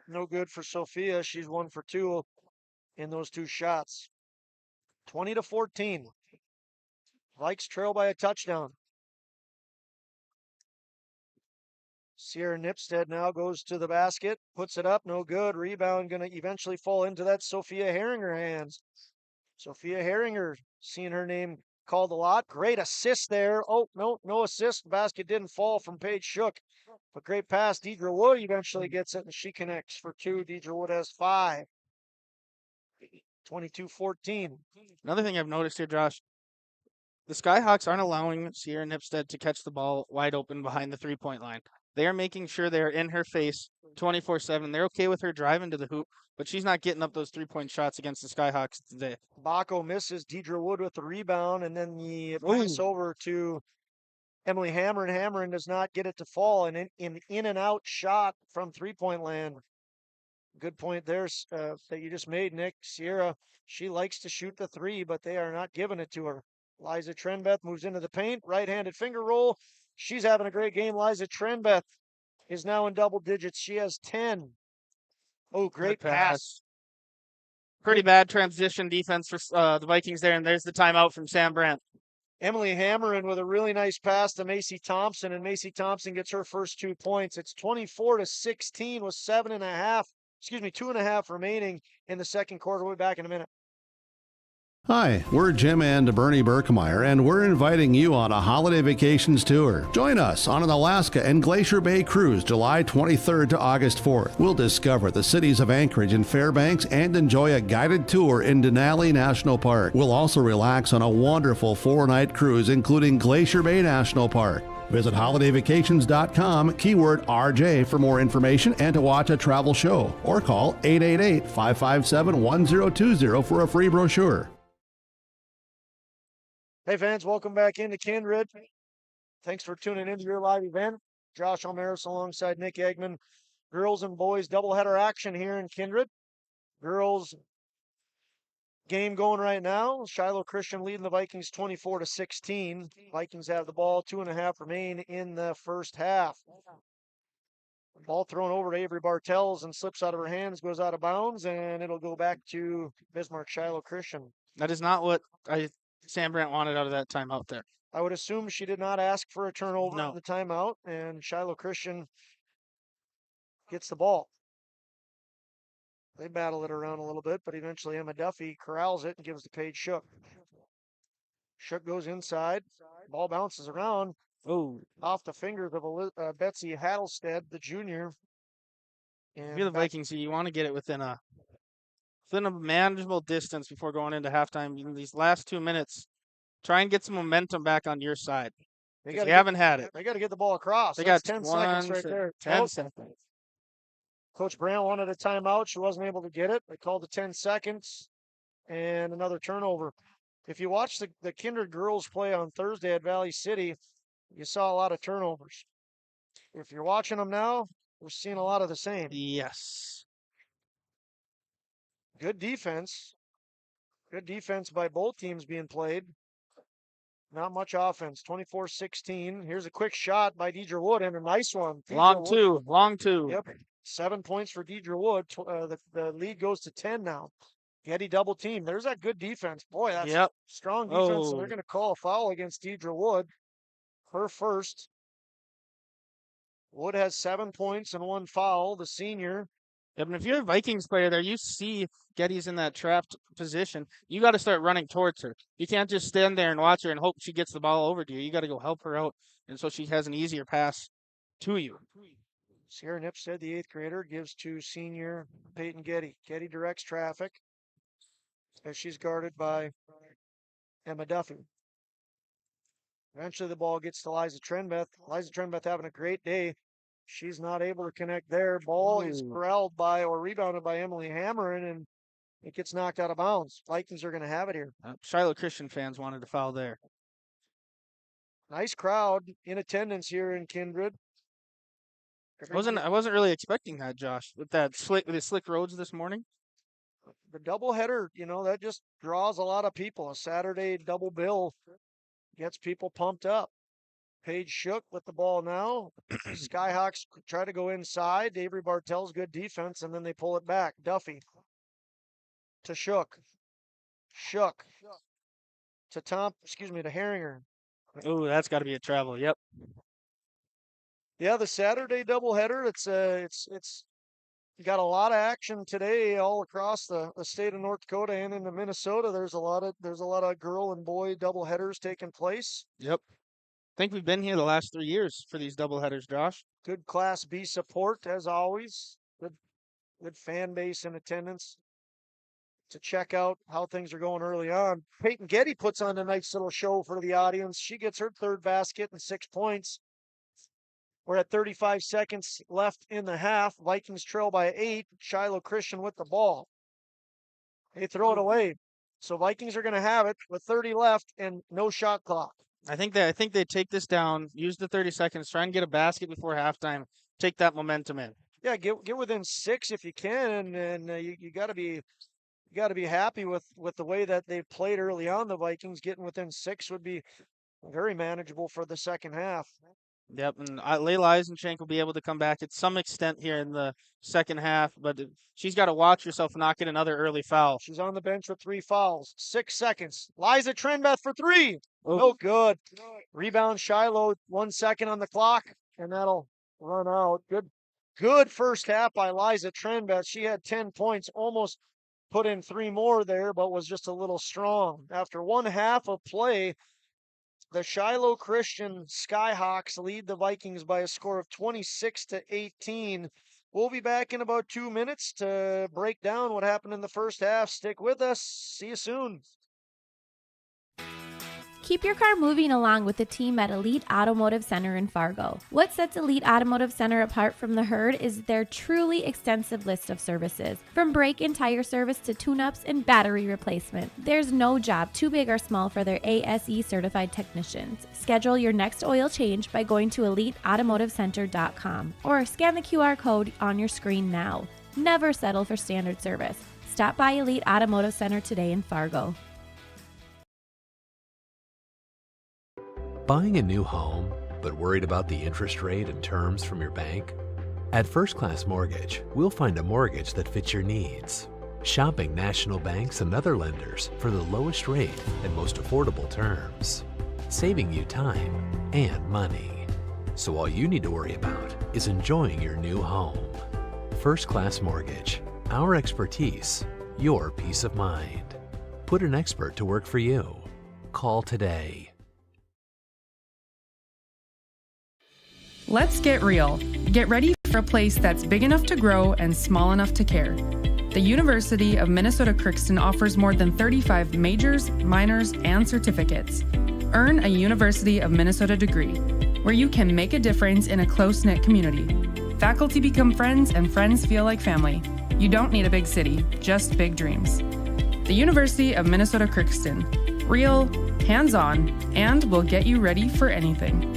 [SPEAKER 6] No good for Sophia. She's 1 for 2 in those 2 shots. 20-14. Vikes trail by a touchdown. Sierra Nipstead now goes to the basket, puts it up, no good. Rebound going to eventually fall into that Sophia Herringer hands. Sophia Herringer, seeing her name called a lot. Great assist there. Oh, no assist. Basket didn't fall from Paige Shook. But great pass. Deidre Wood eventually gets it, and she connects for 2. Deidre Wood has 5. 22-14.
[SPEAKER 7] Another thing I've noticed here, Josh, the Skyhawks aren't allowing Sierra Nipstead to catch the ball wide open behind the three-point line. They are making sure they're in her face 24/7. They're okay with her driving to the hoop, but she's not getting up those three-point shots against the Skyhawks today.
[SPEAKER 6] Bacco misses. Deidre Wood with the rebound, and then the pass over to Emily Hammerin. Hammerin does not get it to fall, and in and out shot from three-point land. Good point there that you just made, Nick. Sierra, she likes to shoot the 3, but they are not giving it to her. Liza Trenbeth moves into the paint, right-handed finger roll. She's having a great game. Liza Trenbeth is now in double digits. She has 10. Oh, great pass.
[SPEAKER 7] Pretty bad transition defense for the Vikings there, and there's the timeout from Sam Brandt.
[SPEAKER 6] Emily Hammerin with a really nice pass to Macy Thompson, and Macy Thompson gets her first 2 points. It's 24-16 with 2.5 remaining in the second quarter. We'll be back in a minute.
[SPEAKER 5] Hi, we're Jim and Bernie Berkemeyer, and we're inviting you on a holiday vacations tour. Join us on an Alaska and Glacier Bay cruise July 23rd to August 4th. We'll discover the cities of Anchorage and Fairbanks and enjoy a guided tour in Denali National Park. We'll also relax on a wonderful 4-night cruise, including Glacier Bay National Park. Visit holidayvacations.com, keyword RJ for more information and to watch a travel show, or call 888-557-1020 for a free brochure.
[SPEAKER 6] Hey fans, welcome back into Kindred. Thanks for tuning into your live event. Josh Almaris alongside Nick Eggman. Girls and boys doubleheader action here in Kindred. Girls game going right now. Shiloh Christian leading the Vikings 24-16. Vikings have the ball, 2.5 remain in the first half. Ball thrown over to Avery Bartels and slips out of her hands, goes out of bounds, and it'll go back to Bismarck Shiloh Christian.
[SPEAKER 7] That is not what Sam Brandt wanted out of that timeout there.
[SPEAKER 6] I would assume she did not ask for a turnover in the timeout, and Shiloh Christian gets the ball. They battle it around a little bit, but eventually Emma Duffy corrals it and gives the Paige Shook. Shook goes inside. Ball bounces around. Off the fingers of Betsy Hattlestead, the junior. And
[SPEAKER 7] if you're the Vikings, you want to get it within a manageable distance before going into halftime. In these last 2 minutes, try and get some momentum back on your side. They haven't had it.
[SPEAKER 6] They got to get the ball across.
[SPEAKER 7] They
[SPEAKER 6] That's
[SPEAKER 7] got
[SPEAKER 6] 10 seconds right there.
[SPEAKER 7] 10 seconds.
[SPEAKER 6] Coach Brandt wanted a timeout. She wasn't able to get it. They called the 10 seconds and another turnover. If you watch the Kindred girls play on Thursday at Valley City, you saw a lot of turnovers. If you're watching them now, we're seeing a lot of the same.
[SPEAKER 7] Yes. Good
[SPEAKER 6] defense. Good defense by both teams being played. Not much offense. 24-16. Here's a quick shot by Deidre Wood and a nice one.
[SPEAKER 7] Long two.
[SPEAKER 6] Yep. 7 points for Deidre Wood. The lead goes to 10 now. Getty double team. There's that good defense. Boy, that's strong defense. So they're going to call a foul against Deidre Wood. Her first. Wood has 7 points and 1 foul. The senior.
[SPEAKER 7] Yep, and if you're a Vikings player there, you see Getty's in that trapped position. You got to start running towards her. You can't just stand there and watch her and hope she gets the ball over to you. You got to go help her out, and so she has an easier pass to you.
[SPEAKER 6] Sierra Nipstead, the 8th grader, gives to senior Peyton Getty. Getty directs traffic as she's guarded by Emma Duffy. Eventually the ball gets to Liza Trenbeth. Liza Trenbeth having a great day. She's not able to connect there. Ball is corralled by or rebounded by Emily Hammerin, and it gets knocked out of bounds. Vikings are going to have it here.
[SPEAKER 7] Shiloh Christian fans wanted to foul there.
[SPEAKER 6] Nice crowd in attendance here in Kindred.
[SPEAKER 7] I wasn't really expecting that, Josh, with the slick roads this morning.
[SPEAKER 6] The doubleheader, that just draws a lot of people. A Saturday double bill gets people pumped up. Paige Shook with the ball now. Skyhawks try to go inside. Avery Bartell's good defense, and then they pull it back. Duffy to Shook. Shook to to Herringer.
[SPEAKER 7] Oh, that's got to be a travel. Yep.
[SPEAKER 6] Yeah, the Saturday doubleheader. It's got a lot of action today all across the state of North Dakota and into Minnesota. There's a lot of girl and boy doubleheaders taking place.
[SPEAKER 7] Yep. I think we've been here the last 3 years for these doubleheaders, Josh.
[SPEAKER 6] Good Class B support as always. Good fan base in attendance to check out how things are going early on. Peyton Getty puts on a nice little show for the audience. She gets her 3rd basket and 6 points. We're at 35 seconds left in the half. Vikings trail by 8. Shiloh Christian with the ball. They throw it away. So Vikings are going to have it with 30 left and no shot clock.
[SPEAKER 7] I think they take this down, use the 30 seconds, try and get a basket before halftime, take that momentum in.
[SPEAKER 6] Yeah, get within 6 if you can, and you got to be happy with the way that they played early on. The Vikings getting within 6 would be very manageable for the second half.
[SPEAKER 7] Yep, and Layla Eisenchenk will be able to come back at some extent here in the second half, but she's got to watch herself not get another early foul.
[SPEAKER 6] She's on the bench with 3 fouls. 6 seconds. Liza Trenbeth for 3.
[SPEAKER 7] Oh.
[SPEAKER 6] No good. Rebound Shiloh. 1 second on the clock, and that'll run out. Good first half by Liza Trenbeth. She had 10 points, almost put in 3 more there, but was just a little strong. After 1 half of play, the Shiloh Christian Skyhawks lead the Vikings by a score of 26-18. We'll be back in about 2 minutes to break down what happened in the first half. Stick with us. See you soon.
[SPEAKER 17] Keep your car moving along with the team at Elite Automotive Center in Fargo. What sets Elite Automotive Center apart from the herd is their truly extensive list of services. From brake and tire service to tune-ups and battery replacement, there's no job too big or small for their ASE certified technicians. Schedule your next oil change by going to EliteAutomotiveCenter.com or scan the QR code on your screen now. Never settle for standard service. Stop by Elite Automotive Center today in Fargo.
[SPEAKER 18] Buying a new home, but worried about the interest rate and terms from your bank? At First Class Mortgage, we'll find a mortgage that fits your needs. Shopping national banks and other lenders for the lowest rate and most affordable terms. Saving you time and money. So all you need to worry about is enjoying your new home. First Class Mortgage. Our expertise, your peace of mind. Put an expert to work for you. Call today.
[SPEAKER 19] Let's get real. Get ready for a place that's big enough to grow and small enough to care. The University of Minnesota Crookston offers more than 35 majors, minors, and certificates. Earn a University of Minnesota degree, where you can make a difference in a close-knit community. Faculty become friends and friends feel like family. You don't need a big city, just big dreams. The University of Minnesota Crookston. Real, hands-on, and will get you ready for anything.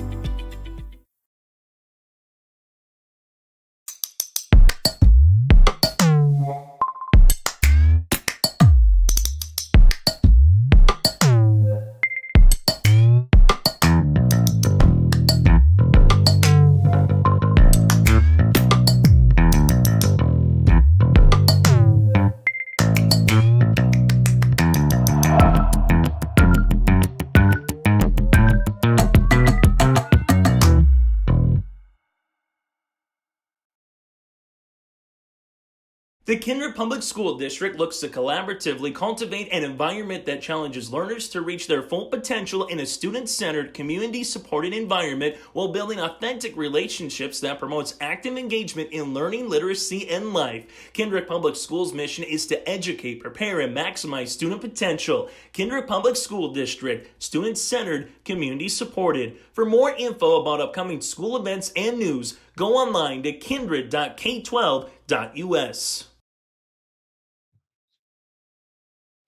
[SPEAKER 8] The Kindred Public School District looks to collaboratively cultivate an environment that challenges learners to reach their full potential in a student-centered, community-supported environment while building authentic relationships that promotes active engagement in learning, literacy, and life. Kindred Public Schools' mission is to educate, prepare, and maximize student potential. Kindred Public School District, student-centered, community-supported. For more info about upcoming school events and news, go online to kindred.k12.us.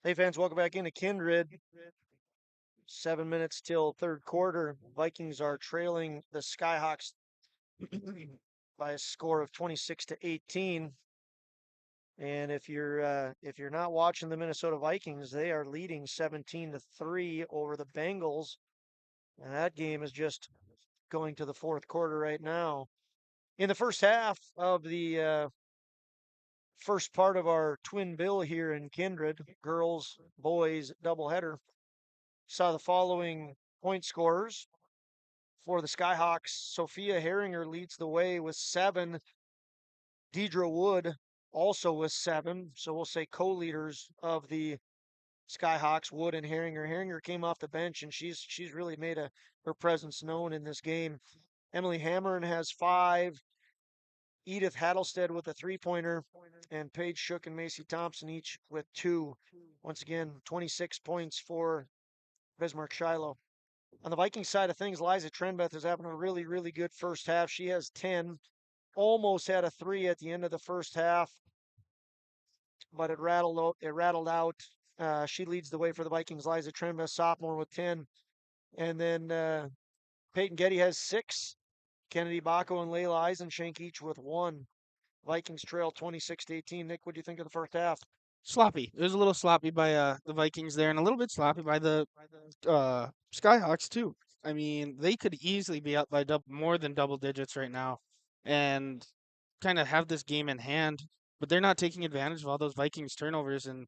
[SPEAKER 6] Hey fans, welcome back into Kindred. 7 minutes till third quarter. Vikings are trailing the Skyhawks by a score of 26-18. And if you're not watching the Minnesota Vikings, they are leading 17-3 over the Bengals. And that game is just going to the fourth quarter right now. In the first half of the first part of our twin bill here in Kindred, girls, boys doubleheader, saw the following point scorers for the Skyhawks. Sophia Herringer leads the way with 7. Deidre Wood also with 7. So we'll say co-leaders of the Skyhawks, Wood and Herringer. Herringer came off the bench and she's really made her presence known in this game. Emily Hammerin has 5. Edith Hattlestead with a 3-pointer, and Paige Shook and Macy Thompson each with 2. Once again, 26 points for Bismarck Shiloh. On the Viking side of things, Liza Trenbeth is having a really, really good first half. She has 10, almost had a 3 at the end of the first half, but it rattled out. She leads the way for the Vikings. Liza Trenbeth, sophomore, with 10. And then Peyton Getty has 6. Kennedy Bacco and Layla Eisenshank each with 1. Vikings trail 26-18. Nick, what do you think of the first half?
[SPEAKER 7] Sloppy. It was a little sloppy by the Vikings there, and a little bit sloppy by the Skyhawks too. I mean, they could easily be up by more than double digits right now, and kind of have this game in hand. But they're not taking advantage of all those Vikings turnovers. And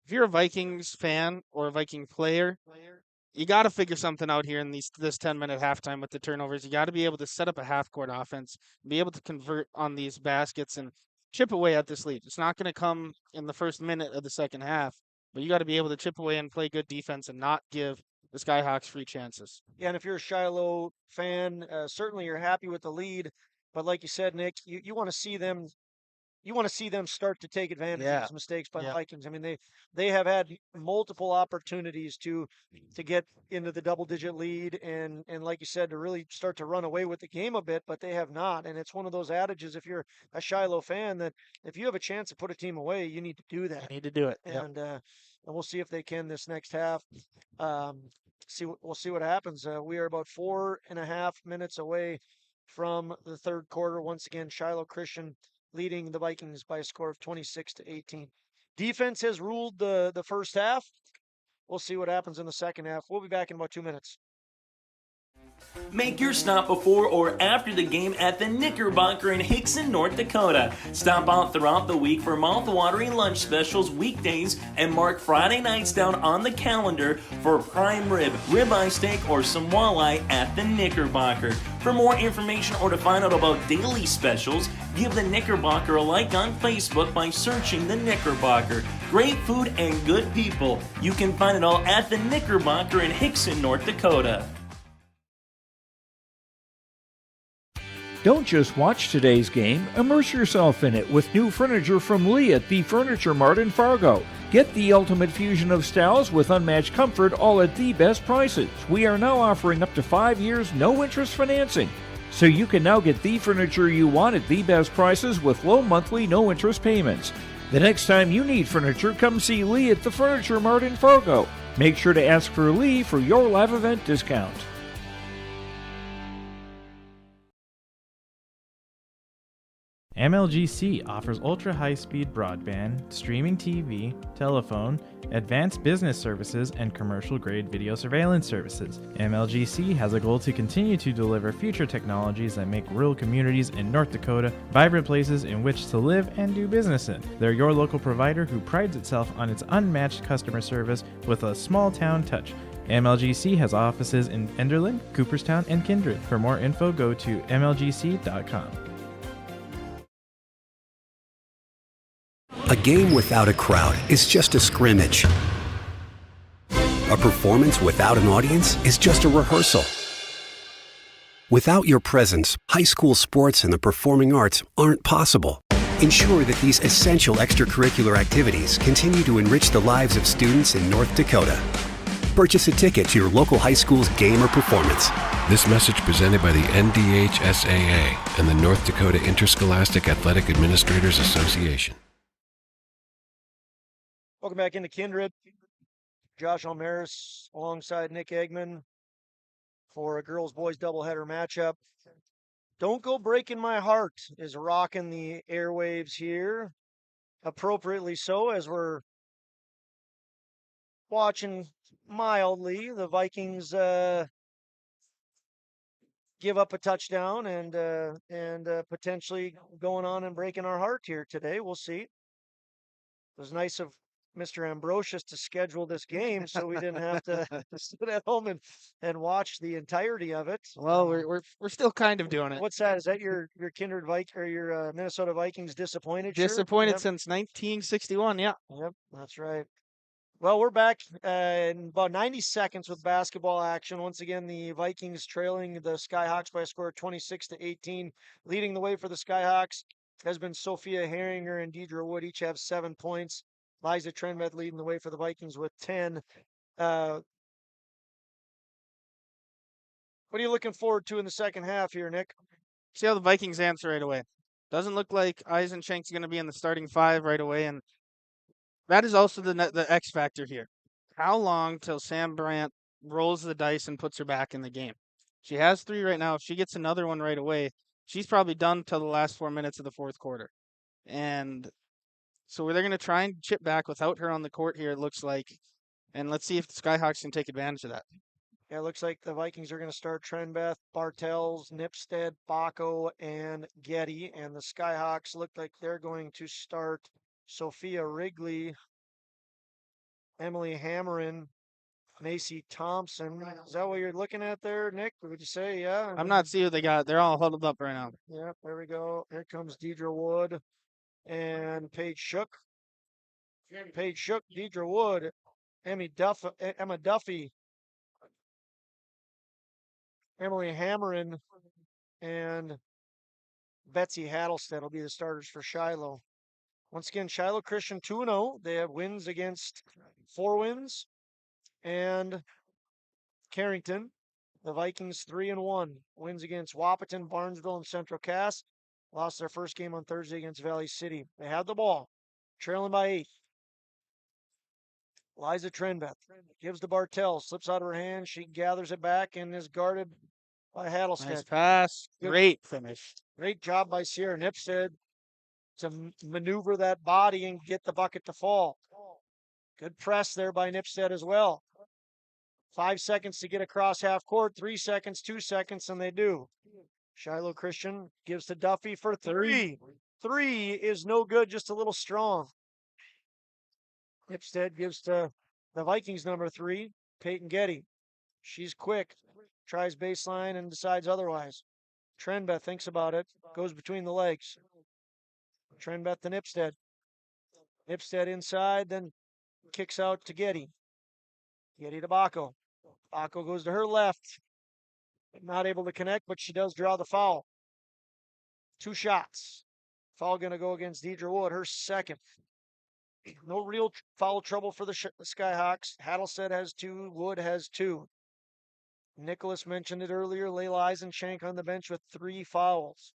[SPEAKER 7] if you're a Vikings fan or a Viking player, you got to figure something out here in this 10-minute halftime with the turnovers. You got to be able to set up a half-court offense, be able to convert on these baskets and chip away at this lead. It's not going to come in the first minute of the second half, but you got to be able to chip away and play good defense and not give the Skyhawks free chances.
[SPEAKER 6] Yeah, and if you're a Shiloh fan, certainly you're happy with the lead, but like you said, Nick, you want to see them. You want to see them start to take advantage of these mistakes by the Vikings. I mean, they have had multiple opportunities to get into the double-digit lead and like you said, to really start to run away with the game a bit, but they have not. And it's one of those adages, if you're a Shiloh fan, that if you have a chance to put a team away, you need to do that.
[SPEAKER 7] You need to do it.
[SPEAKER 6] And we'll see if they can this next half. We'll see what happens. We are about 4.5 minutes away from the third quarter. Once again, Shiloh Christian leading the Vikings by a score of 26-18. Defense has ruled the first half. We'll see what happens in the second half. We'll be back in about 2 minutes.
[SPEAKER 8] Make your stop before or after the game at the Knickerbocker in Hickson, North Dakota. Stop out throughout the week for mouth-watering lunch specials weekdays and mark Friday nights down on the calendar for prime rib, ribeye steak, or some walleye at the Knickerbocker. For more information or to find out about daily specials, give the Knickerbocker a like on Facebook by searching the Knickerbocker. Great food and good people. You can find it all at the Knickerbocker in Hickson, North Dakota.
[SPEAKER 1] Don't just watch today's game, immerse yourself in it with new furniture from Lee at the Furniture Mart in Fargo. Get the ultimate fusion of styles with unmatched comfort, all at the best prices. We are now offering up to 5 years no-interest financing. So you can now get the furniture you want at the best prices with low monthly no-interest payments. The next time you need furniture, come see Lee at the Furniture Mart in Fargo. Make sure to ask for Lee for your live event discount.
[SPEAKER 9] MLGC offers ultra-high-speed broadband, streaming TV, telephone, advanced business services, and commercial-grade video surveillance services. MLGC has a goal to continue to deliver future technologies that make rural communities in North Dakota vibrant places in which to live and do business in. They're your local provider who prides itself on its unmatched customer service with a small-town touch. MLGC has offices in Enderlin, Cooperstown, and Kindred. For more info, go to mlgc.com.
[SPEAKER 10] game without a crowd is just a scrimmage. A performance without an audience is just a rehearsal. Without your presence, high school sports and the performing arts aren't possible. Ensure that these essential extracurricular activities continue to enrich the lives of students in North Dakota. Purchase a ticket to your local high school's game or performance.
[SPEAKER 11] This message presented by the NDHSAA and the North Dakota Interscholastic Athletic Administrators Association.
[SPEAKER 6] Welcome back into Kindred. Josh Almaris alongside Nick Eggman for a girls-boys doubleheader matchup. Don't Go Breaking My Heart is rocking the airwaves here. Appropriately so, as we're watching mildly the Vikings give up a touchdown and potentially going on and breaking our heart here today. We'll see. It was nice of Mr. Ambrosius to schedule this game so we didn't have to sit at home and watch the entirety of it.
[SPEAKER 7] Well, we're still kind of doing it.
[SPEAKER 6] What's that? Is that your Kindred or your Minnesota Vikings disappointed shirt?
[SPEAKER 7] Disappointed
[SPEAKER 6] Yep.
[SPEAKER 7] since 1961, yeah.
[SPEAKER 6] Yep, that's right. Well, we're back in about 90 seconds with basketball action. Once again, the Vikings trailing the Skyhawks by a score of 26-18. Leading the way for the Skyhawks has been Sophia Herringer and Deidre Wood. Each have 7 points. Liza Trenbeth leading the way for the Vikings with 10. What are you looking forward to in the second half here, Nick?
[SPEAKER 7] See how the Vikings answer right away. Doesn't look like Eisenschenk's going to be in the starting 5 right away, and that is also the X factor here. How long till Sam Brandt rolls the dice and puts her back in the game? She has 3 right now. If she gets another one right away, she's probably done till the last 4 minutes of the fourth quarter. And so they're going to try and chip back without her on the court here, it looks like. And let's see if the Skyhawks can take advantage of that.
[SPEAKER 6] Yeah, it looks like the Vikings are going to start Trenbeth, Bartels, Nipstead, Bacco, and Getty. And the Skyhawks look like they're going to start Sophia Wrigley, Emily Hammerin, Macy Thompson. Is that what you're looking at there, Nick? Would you say, yeah?
[SPEAKER 7] I'm not seeing what they got. They're all huddled up right now.
[SPEAKER 6] Yep, there we go. Here comes Deidre Wood and Paige Shook. Paige Shook, Deidre Wood, Emma Duffy, Emily Hammerin, and Betsy Hattlestead will be the starters for Shiloh. Once again, Shiloh Christian 2-0. They have wins against 4 wins. And Carrington, the Vikings 3-1. Wins against Wahpeton, Barnesville, and Central Cass. Lost their first game on Thursday against Valley City. They had the ball, trailing by 8. Liza Trenbeth gives to Bartell, slips out of her hand. She gathers it back and is guarded by Hattlestead.
[SPEAKER 7] Nice pass. Great finish.
[SPEAKER 6] Great job by Sierra Nipstead to maneuver that body and get the bucket to fall. Good press there by Nipstead as well. 5 seconds to get across half court, 3 seconds, 2 seconds, and they do. Shiloh Christian gives to Duffy for 3. 3 is no good, just a little strong. Nipstead gives to the Vikings number 3, Peyton Getty. She's quick, tries baseline and decides otherwise. Trenbeth thinks about it, goes between the legs. Trenbeth to Nipstead. Nipstead inside, then kicks out to Getty. Getty to Bacco. Bacco goes to her left. Not able to connect, but she does draw the foul. 2 shots. Foul going to go against Deidre Wood, her second. No real foul trouble for the Skyhawks. Hattlestead has 2. Wood has 2. Nicholas mentioned it earlier. Layla Eisenschenk on the bench with 3 fouls.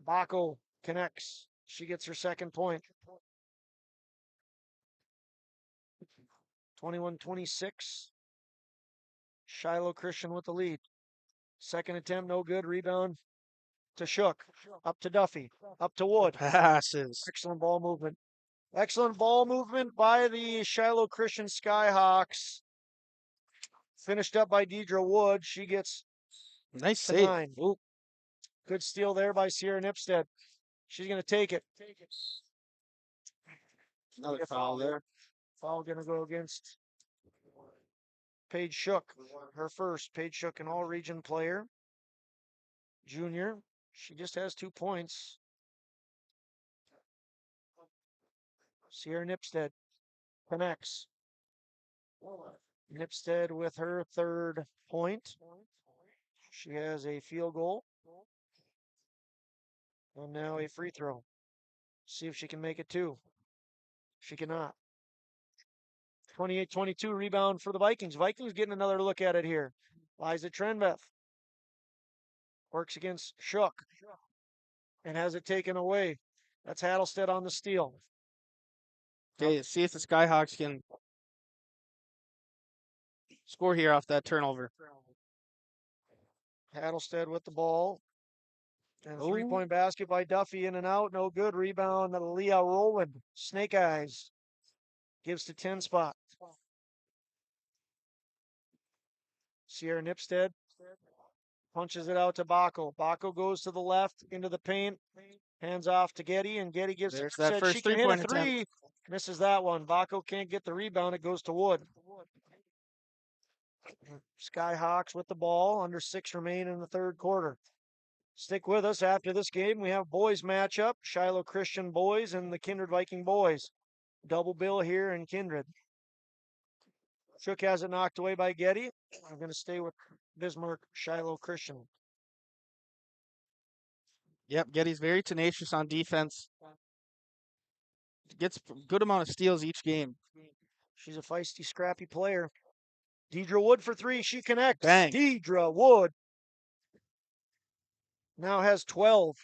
[SPEAKER 6] Bacco connects. She gets her second point. 21-26. Shiloh Christian with the lead. Second attempt, no good. Rebound to Shook. Up to Duffy. Up to Wood.
[SPEAKER 7] Passes.
[SPEAKER 6] Excellent ball movement. Excellent ball movement by the Shiloh Christian Skyhawks. Finished up by Deidre Wood. She gets
[SPEAKER 7] nice save.
[SPEAKER 6] 9. Ooh. Good steal there by Sierra Nipstead. She's going to take it.
[SPEAKER 7] Another foul there.
[SPEAKER 6] Foul going to go against Paige Shook. Her first. Paige Shook, an all-region player. Junior. She just has 2 points. Sierra Nipstead connects. Nipstead with her third point. She has a field goal. And now a free throw. See if she can make it two. She cannot. 28-22 rebound for the Vikings. Vikings getting another look at it here. Liza Trenbeth works against Shook and has it taken away. That's Hattlestead on the steal.
[SPEAKER 7] Okay, see if the Skyhawks can score here off that turnover.
[SPEAKER 6] Hattlestead with the ball. And a three-point basket by Duffy, in and out. No good. Rebound to Leah Rowland. Snake Eyes. Gives to 10 spot. Sierra Nipstead punches it out to Baco. Baco goes to the left into the paint. Hands off to Getty, and Getty gives
[SPEAKER 7] There's
[SPEAKER 6] it.
[SPEAKER 7] that
[SPEAKER 6] Said
[SPEAKER 7] first
[SPEAKER 6] she can hit a
[SPEAKER 7] three-point
[SPEAKER 6] three.
[SPEAKER 7] attempt.
[SPEAKER 6] Misses that one. Baco can't get the rebound. It goes to Wood. Skyhawks with the ball. Under 6 remain in the third quarter. Stick with us. After this game, we have boys matchup. Shiloh Christian boys and the Kindred Viking boys. Double bill here in Kindred. Shook has it knocked away by Getty. I'm going to stay with Bismarck Shiloh Christian.
[SPEAKER 7] Yep, Getty's very tenacious on defense. Gets a good amount of steals each game.
[SPEAKER 6] She's a feisty, scrappy player. Deidre Wood for three. She connects.
[SPEAKER 7] Bang.
[SPEAKER 6] Deidre Wood now has 12.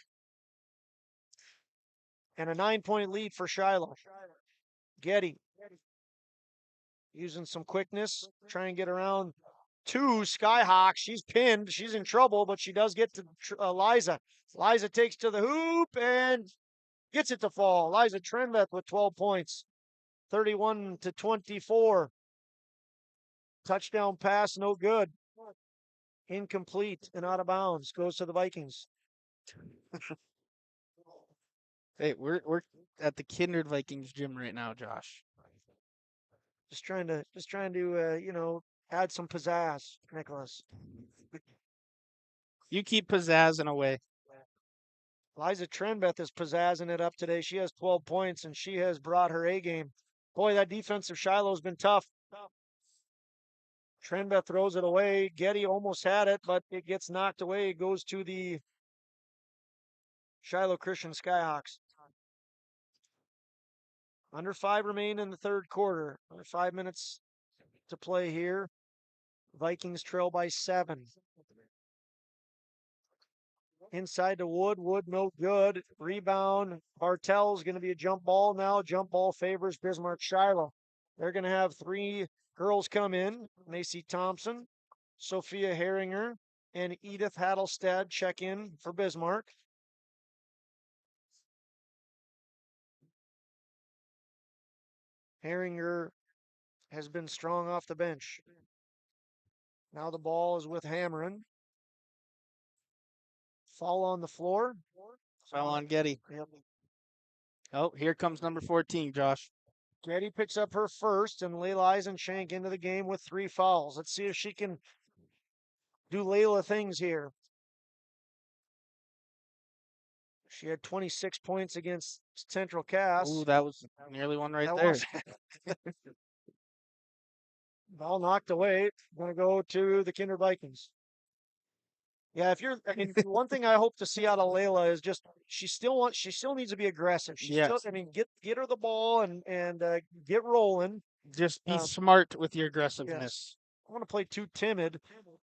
[SPEAKER 6] And a 9-point lead for Shiloh. Getty using some quickness. Try and get around two Skyhawks. She's pinned. She's in trouble, but she does get to Liza. Liza takes to the hoop and gets it to fall. Liza Trenbeth with 12 points. 31-24. Touchdown pass, no good. Incomplete and out of bounds. Goes to the Vikings.
[SPEAKER 7] Hey, we're at the Kindred Vikings gym right now, Josh.
[SPEAKER 6] Just trying to add some pizzazz, Nicholas.
[SPEAKER 7] You keep pizzazzing away.
[SPEAKER 6] Liza Trenbeth is pizzazzing it up today. She has 12 points, and she has brought her A game. Boy, that defensive Shiloh's been tough. Trenbeth throws it away. Getty almost had it, but it gets knocked away. It goes to the Shiloh Christian Skyhawks. Under 5 remain in the third quarter. Under 5 minutes to play here. Vikings trail by 7. Inside to Wood. Wood no good. Rebound. Bartel's going to be a jump ball now. Jump ball favors Bismarck Shiloh. They're going to have 3 girls come in. Macy Thompson, Sophia Herringer, and Edith Hattlestead check in for Bismarck. Herringer has been strong off the bench. Now the ball is with Hammerin. Foul on the floor.
[SPEAKER 7] Foul on Getty.
[SPEAKER 6] Yep.
[SPEAKER 7] Oh, here comes number 14, Josh.
[SPEAKER 6] Getty picks up her first, and Layla Eisenshank into the game with 3 fouls. Let's see if she can do Layla things here. She had 26 points against Central Cass.
[SPEAKER 7] Ooh, that was nearly one right there.
[SPEAKER 6] Ball knocked away. Going to go to the Kindred Vikings. Yeah, one thing I hope to see out of Layla is just she still needs to be aggressive.
[SPEAKER 7] Yes.
[SPEAKER 6] Get her the ball and get rolling.
[SPEAKER 7] Just be smart with your aggressiveness.
[SPEAKER 6] Yes. I want to play too timid.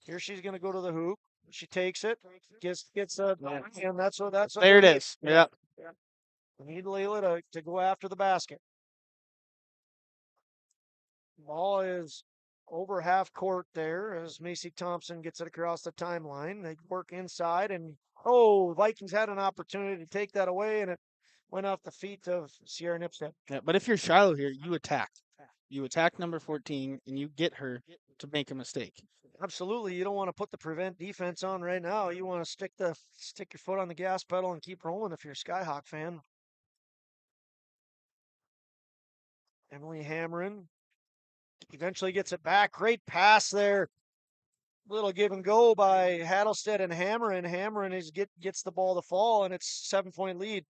[SPEAKER 6] Here she's going to go to the hoop. She takes it, gets a, and that's what
[SPEAKER 7] There it is. Yeah.
[SPEAKER 6] We need Layla to go after the basket. Ball is over half court there as Macy Thompson gets it across the timeline. They work inside, and Vikings had an opportunity to take that away, and it went off the feet of Sierra Nipstead.
[SPEAKER 7] Yeah, but if you're Shiloh here, you attack. You attack number 14, and you get her to make a mistake.
[SPEAKER 6] Absolutely. You don't want to put the prevent defense on right now. You want to stick your foot on the gas pedal and keep rolling if you're a Skyhawk fan. Emily Hammerin eventually gets it back. Great pass there. Little give and go by Hattlestead and Hammerin. Hammerin gets the ball to fall, and it's 7-point lead.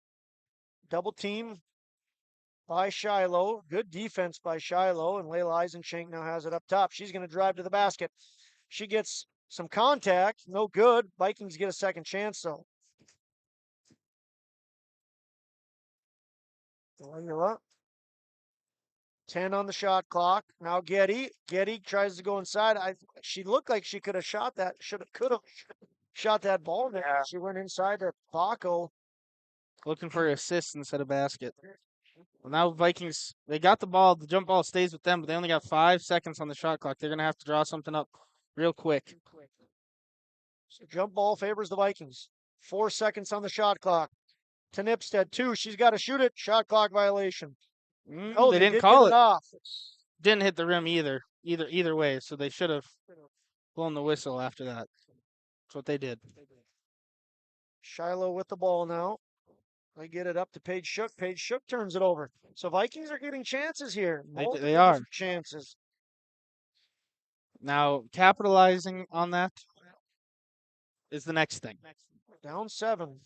[SPEAKER 6] Double team. by Shiloh. Good defense by Shiloh, and Layla Eisenschenk now has it up top. She's going to drive to the basket. She gets some contact. No good. Vikings get a second chance, though. Layla. 10 on the shot clock. Now Getty. Getty tries to go inside. She looked like she could have shot that. Could have shot that ball there. Yeah. She went inside to Baco.
[SPEAKER 7] Looking for assists instead of basket. Well, now Vikings, they got the ball. The jump ball stays with them, but they only got 5 seconds on the shot clock. They're going to have to draw something up real quick.
[SPEAKER 6] So jump ball favors the Vikings. 4 seconds on the shot clock. To Nipstead, 2. She's got to shoot it. Shot clock violation.
[SPEAKER 7] Oh, they didn't call it. Off. Didn't hit the rim either way, so they should have blown the whistle after that. That's what they did.
[SPEAKER 6] Shiloh with the ball now. They get it up to Paige Shook. Paige Shook turns it over. So Vikings are getting chances here.
[SPEAKER 7] They are.
[SPEAKER 6] Chances.
[SPEAKER 7] Now, capitalizing on that is the next thing.
[SPEAKER 6] Down 7.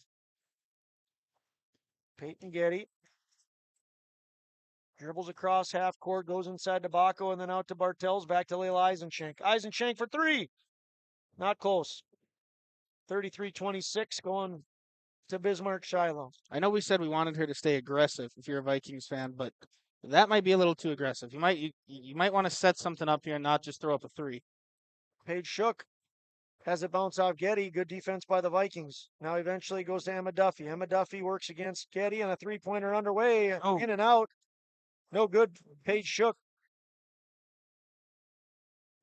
[SPEAKER 6] Peyton Getty. Dribbles across half court, goes inside to Baco, and then out to Bartels, back to Layla Eisenschenk. Eisenschenk for 3. Not close. 33-26 going to Bismarck Shiloh.
[SPEAKER 7] I know we said we wanted her to stay aggressive if you're a Vikings fan, but that might be a little too aggressive. You might want to set something up here and not just throw up a 3.
[SPEAKER 6] Paige Shook has it bounce off Getty. Good defense by the Vikings. Now eventually goes to Emma Duffy. Emma Duffy works against Getty, and a 3-pointer underway. Oh. In and out. No good. Paige Shook.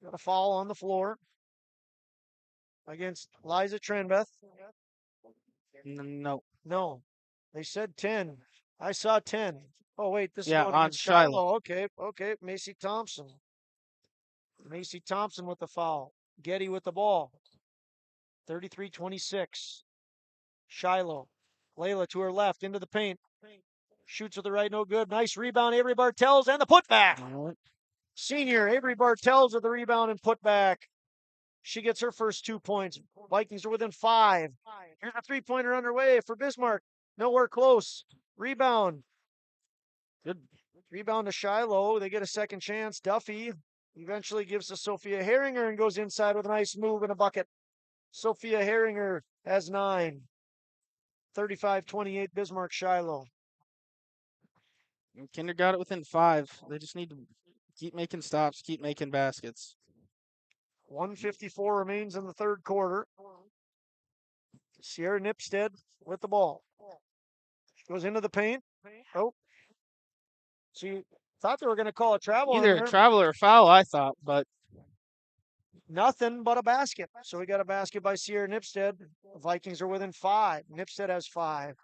[SPEAKER 6] Got a foul on the floor against Liza Trenbeth. No. They said 10. I saw 10. Oh, wait. This is
[SPEAKER 7] on Shiloh.
[SPEAKER 6] Okay. Macy Thompson. Macy Thompson with the foul. Getty with the ball. 33-26. Shiloh. Layla to her left into the paint. Shoots with the right, no good. Nice rebound, Avery Bartels, and the putback. Senior Avery Bartels with the rebound and putback. She gets her first 2 points. Vikings are within 5. Here's a 3-pointer underway for Bismarck. Nowhere close. Rebound. Good rebound to Shiloh. They get a second chance. Duffy eventually gives to Sophia Herringer and goes inside with a nice move and a bucket. Sophia Herringer has 9. 35-28 Bismarck Shiloh.
[SPEAKER 7] Kindred got it within 5. They just need to keep making stops, keep making baskets.
[SPEAKER 6] 1:54 remains in the third quarter. Sierra Nipstead with the ball. She goes into the paint. Oh. She thought they were going to call a travel.
[SPEAKER 7] Either a travel or a foul, I thought, but
[SPEAKER 6] nothing but a basket. So we got a basket by Sierra Nipstead. The Vikings are within 5. Nipstead has 5.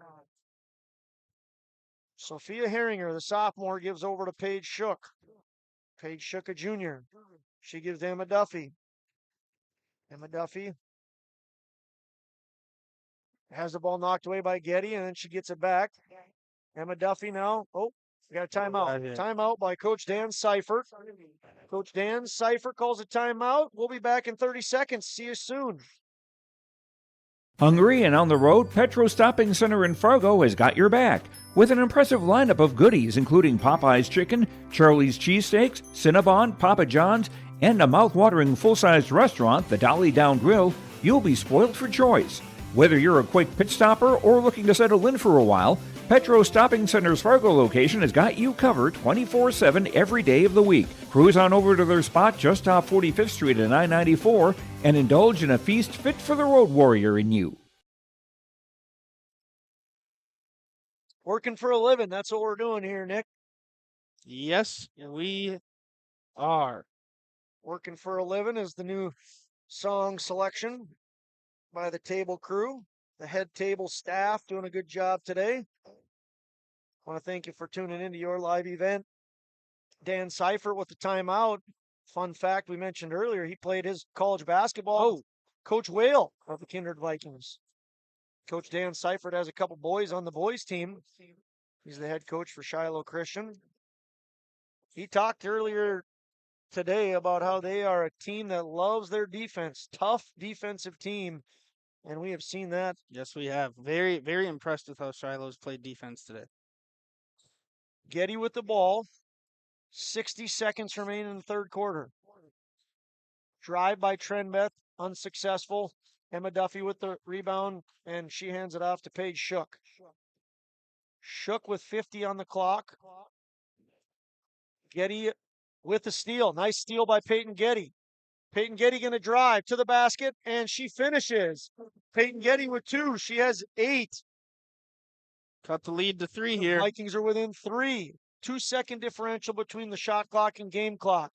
[SPEAKER 6] Sophia Herringer, the sophomore, gives over to Paige Shook. Paige Shook, a junior. She gives Emma Duffy. Emma Duffy has the ball knocked away by Getty, and then she gets it back. Emma Duffy now. Oh, we got a timeout. Timeout by Coach Dan Seifert. Coach Dan Seifert calls a timeout. We'll be back in 30 seconds. See you soon.
[SPEAKER 1] Hungry and on the road, Petro Stopping Center in Fargo has got your back with an impressive lineup of goodies including Popeye's Chicken, Charlie's Cheesesteaks, Cinnabon, Papa John's, and a mouth-watering full-sized restaurant, the Dolly Down Grill. You'll be spoiled for choice. Whether you're a quick pit stopper or looking to settle in for a while, Petro Stopping Center's Fargo location has got you covered 24/7 every day of the week. Cruise on over to their spot just off 45th Street and I-94 and indulge in a feast fit for the road warrior in you.
[SPEAKER 6] Working for a living. That's what we're doing here, Nick.
[SPEAKER 7] Yes, we are.
[SPEAKER 6] Working for a Living is the new song selection by the table crew. The head table staff doing a good job today. I want to thank you for tuning into your live event. Dan Seifert with the timeout. Fun fact we mentioned earlier, he played his college basketball with Coach Whale of the Kindred Vikings. Coach Dan Seifert has a couple boys on the boys team. He's the head coach for Shiloh Christian. He talked earlier today about how they are a team that loves their defense, tough defensive team, and we have seen that.
[SPEAKER 7] Yes, we have. Very, very impressed with how Shiloh's played defense today.
[SPEAKER 6] Getty with the ball. 60 seconds remain in the third quarter. Drive by Trenbeth, unsuccessful. Emma Duffy with the rebound, and she hands it off to Paige Shook. Shook with 50 on the clock. Getty with the steal. Nice steal by Peyton Getty. Peyton Getty going to drive to the basket, and she finishes. Peyton Getty with 2. She has 8.
[SPEAKER 7] Cut the lead to 3
[SPEAKER 6] The
[SPEAKER 7] here.
[SPEAKER 6] Vikings are within 3. 2-second differential between the shot clock and game clock.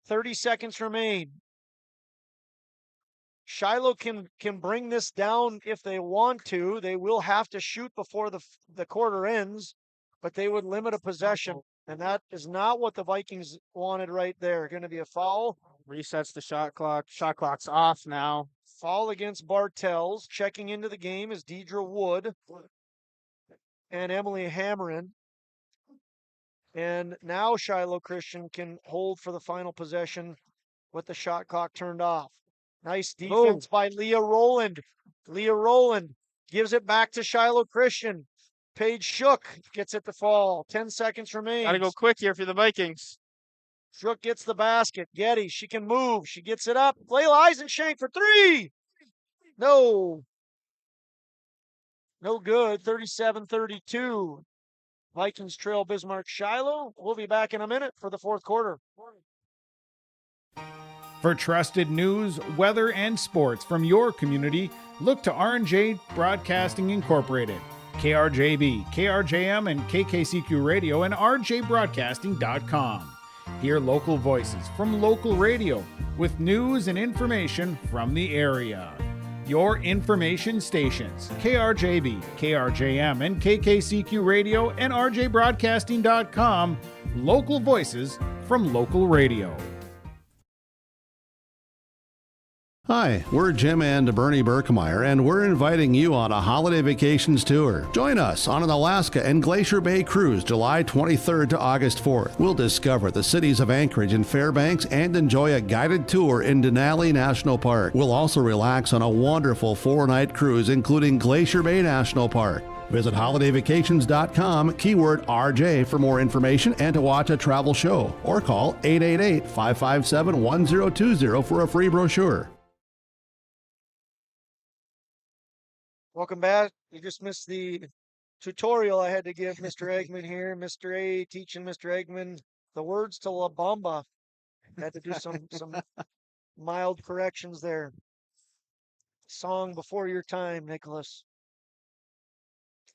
[SPEAKER 6] 30 seconds remain. Shiloh can bring this down if they want to. They will have to shoot before the quarter ends, but they would limit a possession. And that is not what the Vikings wanted right there. Going to be a foul.
[SPEAKER 7] Resets the shot clock. Shot clock's off now.
[SPEAKER 6] Foul against Bartels. Checking into the game is Deidre Wood and Emily Hammerin. And now Shiloh Christian can hold for the final possession with the shot clock turned off. Nice defense by Leah Rowland. Leah Rowland gives it back to Shiloh Christian. Paige Shook gets it to fall. 10 seconds remains.
[SPEAKER 7] Got to go quick here for the Vikings.
[SPEAKER 6] Shook gets the basket. Getty, she can move. She gets it up. Layla Eisenshank for 3. No. No good. 37-32. Vikings trail Bismarck Shiloh. We'll be back in a minute for the fourth quarter.
[SPEAKER 3] For trusted news, weather, and sports from your community, look to R&J Broadcasting Incorporated. KRJB, KRJM, and KKCQ Radio and rjbroadcasting.com. Hear local voices from local radio with news and information from the area. Your information stations, KRJB, KRJM, and KKCQ Radio and rjbroadcasting.com. Local voices from local radio.
[SPEAKER 5] Hi, we're Jim and Bernie Berkemeyer, and we're inviting you on a holiday vacations tour. Join us on an Alaska and Glacier Bay cruise July 23rd to August 4th. We'll discover the cities of Anchorage and Fairbanks and enjoy a guided tour in Denali National Park. We'll also relax on a wonderful 4-night cruise, including Glacier Bay National Park. Visit holidayvacations.com, keyword RJ for more information and to watch a travel show, or call 888-557-1020 for a free brochure.
[SPEAKER 6] Welcome back. You just missed the tutorial I had to give Mr. Eggman here. Mr. A teaching Mr. Eggman the words to La Bamba. Had to do some mild corrections there. Song before your time, Nicholas.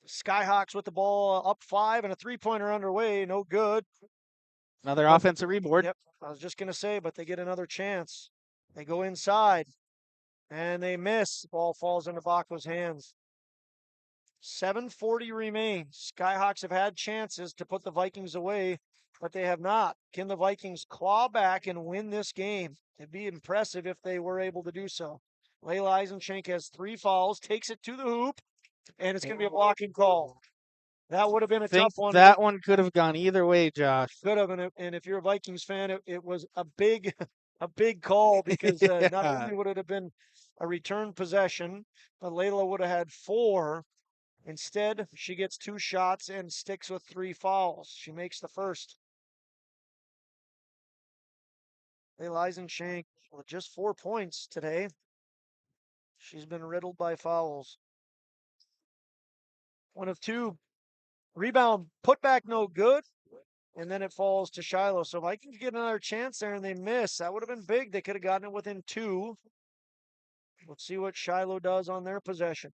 [SPEAKER 6] Skyhawks with the ball up 5 and a 3-pointer underway. No good.
[SPEAKER 7] Another offensive rebound.
[SPEAKER 6] Yep. I was just going to say, but they get another chance. They go inside. And they miss. The ball falls into Baco's hands. 7:40 remains. Skyhawks have had chances to put the Vikings away, but they have not. Can the Vikings claw back and win this game? It'd be impressive if they were able to do so. Layla Eisenshank has 3 fouls, takes it to the hoop, and it's going to be a blocking call. That would have been a tough one.
[SPEAKER 7] That one could have gone either way, Josh.
[SPEAKER 6] Could have, and if you're a Vikings fan, it was a big call because not only would it have been a return possession, but Layla would have had 4. Instead, she gets 2 shots and sticks with 3 fouls. She makes the first. Layla Eisenshank with just 4 points today. She's been riddled by fouls. 1 of 2. Rebound, put back, no good. And then it falls to Shiloh. So Vikings get another chance there and they miss. That would have been big. They could have gotten it within 2. Let's see what Shiloh does on their possession.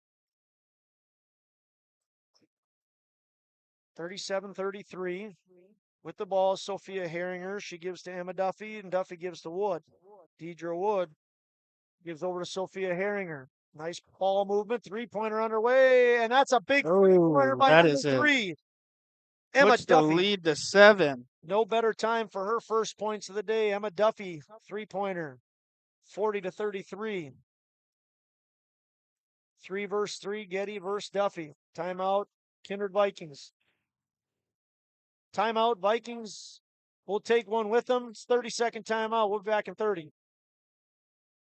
[SPEAKER 6] 37-33. With the ball, Sophia Herringer. She gives to Emma Duffy, and Duffy gives to Wood. Deidre Wood gives over to Sophia Herringer. Nice ball movement. 3-pointer underway, and that's a big 3-pointer by number 3. Emma
[SPEAKER 7] Puts the
[SPEAKER 6] Duffy.
[SPEAKER 7] lead to 7.
[SPEAKER 6] No better time for her first points of the day. Emma Duffy, 3-pointer. 40-33. 3 versus 3, Getty versus Duffy. Timeout, Kindred Vikings. Timeout, Vikings will take one with them. It's 30-second timeout. We'll be back in 30.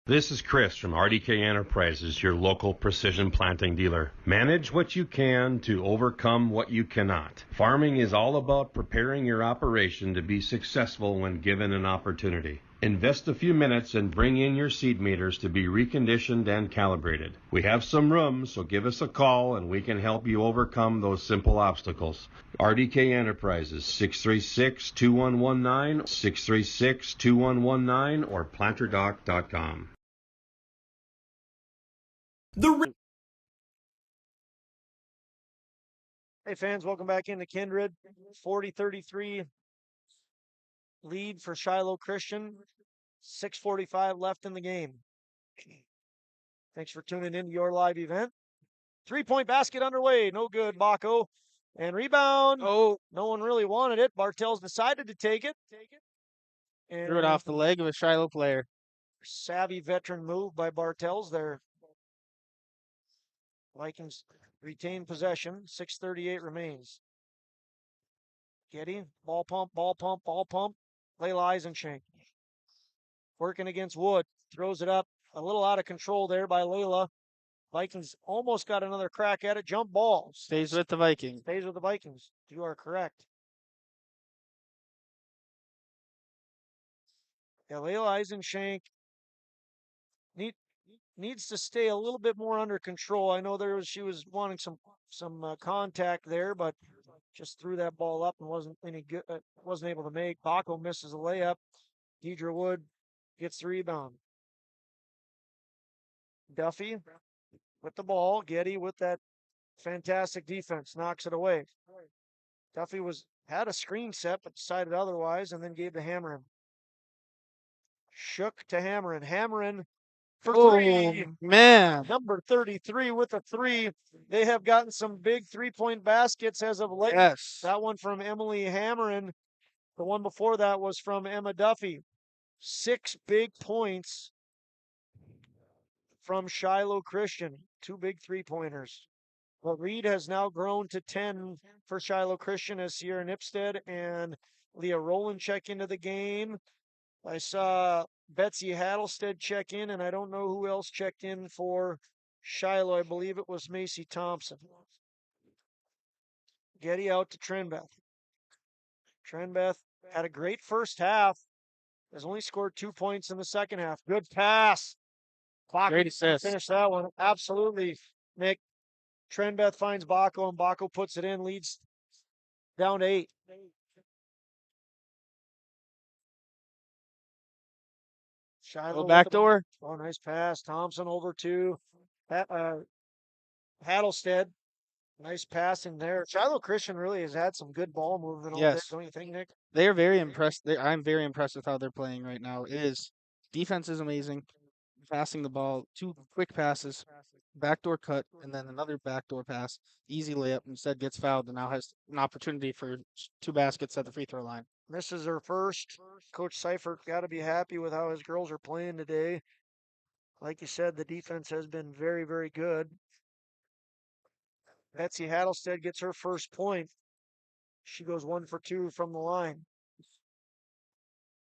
[SPEAKER 12] This is Chris from RDK Enterprises, your local precision planting dealer. Manage what you can to overcome what you cannot. Farming is all about preparing your operation to be successful when given an opportunity. Invest a few minutes and bring in your seed meters to be reconditioned and calibrated. We have some room, so give us a call and we can help you overcome those simple obstacles. RDK Enterprises, 636-2119, 636-2119, or planterdoc.com.
[SPEAKER 6] Hey fans, welcome back into Kindred. 40-33 lead for Shiloh Christian. 6:45 left in the game. Thanks for tuning into your live event. 3-point basket underway. No good, Baco. And rebound.
[SPEAKER 7] Oh,
[SPEAKER 6] no one really wanted it. Bartels decided to take it. And
[SPEAKER 7] threw it off the leg of a Shiloh player.
[SPEAKER 6] savvy veteran move by Bartels there. Vikings retain possession. 6:38 remains. Getty, ball pump, ball pump, ball pump. Layla Eisenshank. Working against Wood. Throws it up. A little out of control there by Layla. Vikings almost got another crack at it. Jump ball.
[SPEAKER 7] Stays with the Vikings.
[SPEAKER 6] Stays with the Vikings. You are correct. Yeah, Layla Eisenshank needs to stay a little bit more under control. I know she was wanting some contact there, but just threw that ball up and wasn't able to make. Baco misses a layup. Deidre Wood gets the rebound. Duffy with the ball. Getty with that fantastic defense knocks it away. Duffy had a screen set but decided otherwise and then gave to Hammerin. Shook to Hammerin. Hammerin for three.
[SPEAKER 7] Man.
[SPEAKER 6] Number 33 with a three. They have gotten some big 3-point baskets as of late.
[SPEAKER 7] Yes.
[SPEAKER 6] That one from Emily Hammerin. The one before that was from Emma Duffy. 6 big points from Shiloh Christian. 2 big 3-pointers. But Reed has now grown to 10 for Shiloh Christian as Sierra Nipstead and Leah Rowland check into the game. I saw Betsy Hattlestead check in, and I don't know who else checked in for Shiloh. I believe it was Macy Thompson. Getty out to Trenbeth. Trenbeth had a great first half. Has only scored 2 points in the second half. Good pass.
[SPEAKER 7] Great assist.
[SPEAKER 6] Finish that one. Absolutely, Nick. Trenbeth finds Baco, and Baco puts it in, leads down to 8. Shiloh
[SPEAKER 7] back door.
[SPEAKER 6] Oh, nice pass. Thompson over to Hattlestead. Nice passing there. Shiloh Christian really has had some good ball movement over there, don't you think, Nick?
[SPEAKER 7] They are very impressed. I'm very impressed with how they're playing right now. Defense is amazing. Passing the ball, 2 quick passes, backdoor cut, and then another backdoor pass. Easy layup. Instead gets fouled and now has an opportunity for 2 baskets at the free throw line.
[SPEAKER 6] Misses her first. Coach Seifert got to be happy with how his girls are playing today. Like you said, the defense has been very, very good. Betsy Hattlestead gets her first point. She goes 1 for 2 from the line.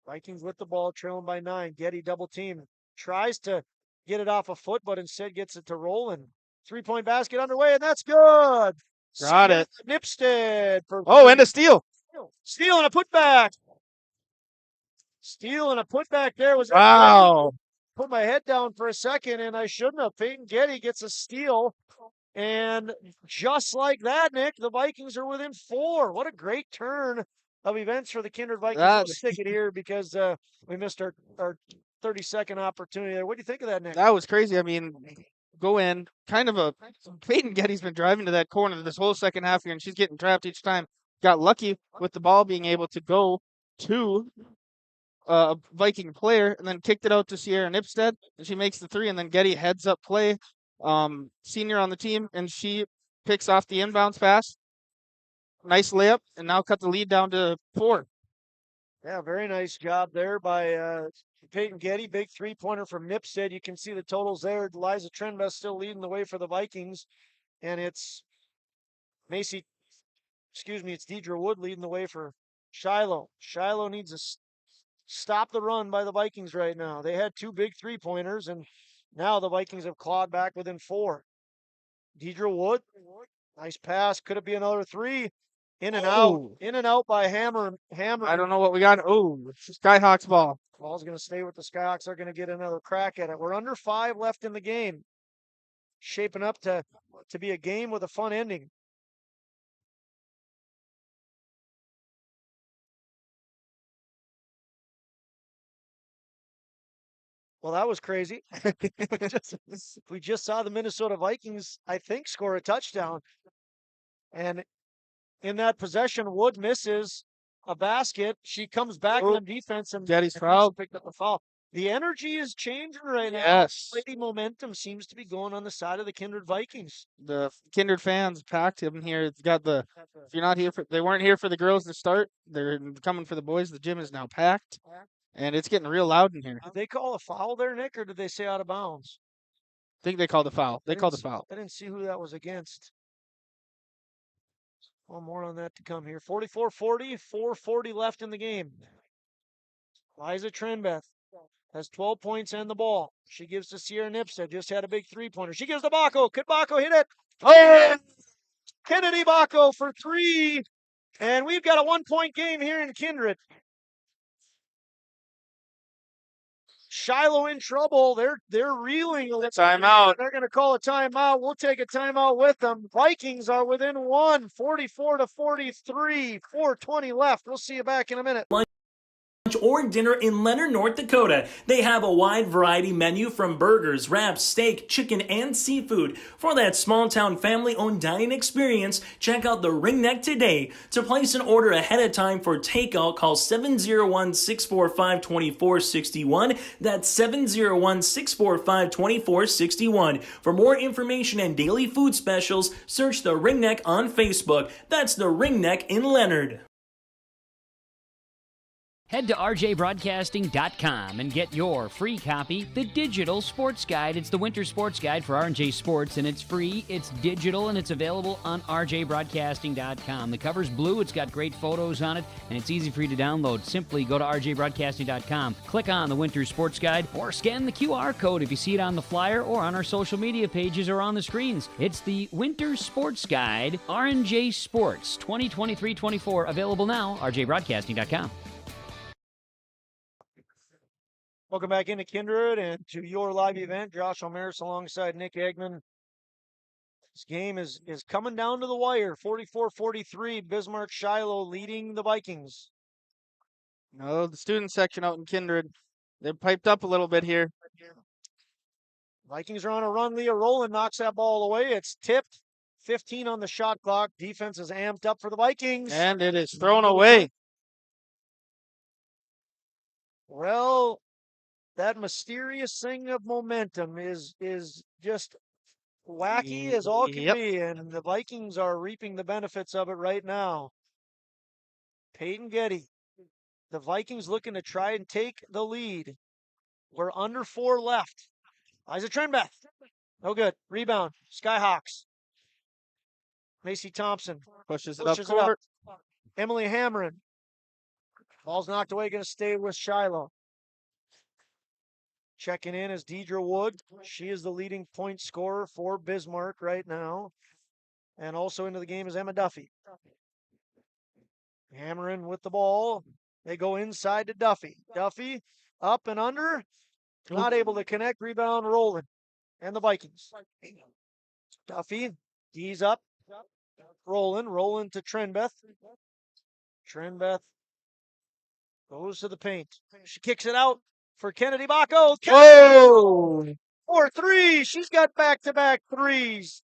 [SPEAKER 6] Vikings with the ball, trailing by 9. Getty double team. Tries to get it off a foot, but instead gets it to Rowland. 3-point basket underway, and that's good.
[SPEAKER 7] Got it.
[SPEAKER 6] Nipstead.
[SPEAKER 7] And a steal.
[SPEAKER 6] Steal and a putback. Steal and a putback there.
[SPEAKER 7] Wow.
[SPEAKER 6] Put my head down for a second, and I shouldn't have. Peyton Getty gets a steal. And just like that, Nick, the Vikings are within 4. What a great turn of events for the Kindred Vikings. We'll stick it here because we missed our 30-second opportunity there. What do you think of that, Nick?
[SPEAKER 7] That was crazy. I mean, go in. Peyton Getty's been driving to that corner this whole second half here, and she's getting trapped each time. Got lucky with the ball being able to go to a Viking player, and then kicked it out to Sierra Nipstead, and she makes the 3, and then Getty heads up play. Senior on the team, and she picks off the inbounds pass. Nice layup, and now cut the lead down to 4.
[SPEAKER 6] Yeah, very nice job there by Peyton Getty. Big 3-pointer from Nipstead. You can see the totals there. Liza Trenbeth still leading the way for the Vikings. And it's it's Deidre Wood leading the way for Shiloh. Shiloh needs stop the run by the Vikings right now. They had 2 big 3-pointers, and now the Vikings have clawed back within 4. Deidre Wood, nice pass. Could it be another 3? In and out. In and out by Hammer.
[SPEAKER 7] I don't know what we got. Oh, Skyhawks ball.
[SPEAKER 6] Ball's going to stay with the Skyhawks. They're going to get another crack at it. We're under 5 left in the game. Shaping up to be a game with a fun ending. Well, that was crazy. We just saw the Minnesota Vikings, I think, score a touchdown. And in that possession, Wood misses a basket. She comes back on defense and
[SPEAKER 7] Getty's foul.
[SPEAKER 6] picked up the foul. The energy is changing right now.
[SPEAKER 7] Yes.
[SPEAKER 6] Lady momentum seems to be going on the side of the Kindred Vikings.
[SPEAKER 7] The Kindred fans packed him here. It's got the, if you're not here for, they weren't here for the girls to start. They're coming for the boys. The gym is now packed. And it's getting real loud in here.
[SPEAKER 6] Did they call a foul there, Nick, or did they say out of bounds?
[SPEAKER 7] I think they called a foul. They called a foul.
[SPEAKER 6] I didn't see who that was against. One more on that to come here. 44-40, 4:40 left in the game. Liza Trenbeth has 12 points and the ball. She gives to Sierra Nipstead. Just had a big 3-pointer. She gives to Bacco. Could Bacco hit it? Oh! Kennedy Bacco for 3. And we've got a 1-point game here in Kindred. Shiloh in trouble. They're reeling.
[SPEAKER 7] Timeout.
[SPEAKER 6] They're going to call a timeout. We'll take a timeout with them. Vikings are within 1, 44-43. 4:20 left. We'll see you back in a minute.
[SPEAKER 8] Or dinner in Leonard, North Dakota. They have a wide variety menu from burgers, wraps, steak, chicken, and seafood. For that small town family-owned dining experience, check out the Ringneck today. To place an order ahead of time for takeout, call 701-645-2461. That's 701-645-2461. For more information and daily food specials, search the Ringneck on Facebook. That's the Ringneck in Leonard.
[SPEAKER 13] Head to rjbroadcasting.com and get your free copy, the Digital Sports Guide. It's the winter sports guide for R&J Sports, and it's free, it's digital, and it's available on rjbroadcasting.com. The cover's blue, it's got great photos on it, and it's easy for you to download. Simply go to rjbroadcasting.com, click on the winter sports guide, or scan the QR code if you see it on the flyer or on our social media pages or on the screens. It's the Winter Sports Guide, R&J Sports 2023-24, available now, rjbroadcasting.com.
[SPEAKER 6] Welcome back into Kindred and to your live event. Josh Omeris alongside Nick Eggman. This game is coming down to the wire. 44-43. Bismarck Shiloh leading the Vikings.
[SPEAKER 7] No, the student section out in Kindred, they're piped up a little bit here.
[SPEAKER 6] Vikings are on a run. Leah Rowland knocks that ball away. It's tipped. 15 on the shot clock. Defense is amped up for the Vikings.
[SPEAKER 7] And it is thrown away.
[SPEAKER 6] Well, that mysterious thing of momentum is just wacky as all can be, and the Vikings are reaping the benefits of it right now. Peyton Getty, the Vikings looking to try and take the lead. We're under 4 left. Liza Trenbeth, no good. Rebound, Skyhawks. Macy Thompson
[SPEAKER 7] pushes it up court.
[SPEAKER 6] Emily Hammerin. Ball's knocked away, going to stay with Shiloh. Checking in is Deidre Wood. She is the leading point scorer for Bismarck right now. And also into the game is Emma Duffy. Hammerin with the ball. They go inside to Duffy. Duffy up and under. Not able to connect. Rebound Rowland. And the Vikings. Duffy. D's up. Rowland. Rowland to Trenbeth. Trenbeth goes to the paint. She kicks it out for Kennedy Bacco.
[SPEAKER 7] Whoa!
[SPEAKER 6] 4-3. She's got back-to-back threes.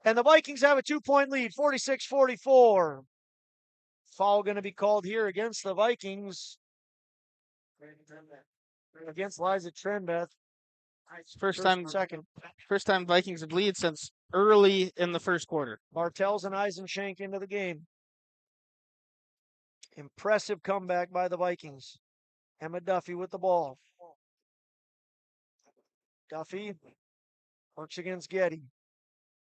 [SPEAKER 6] And the Vikings have a 2-point lead, 46-44. Foul going to be called here against the Vikings. Against Liza Trenbeth.
[SPEAKER 7] First time Vikings have lead since early in the first quarter.
[SPEAKER 6] Bartels and Eisenshank into the game. Impressive comeback by the Vikings. Emma Duffy with the ball. Duffy works against Getty.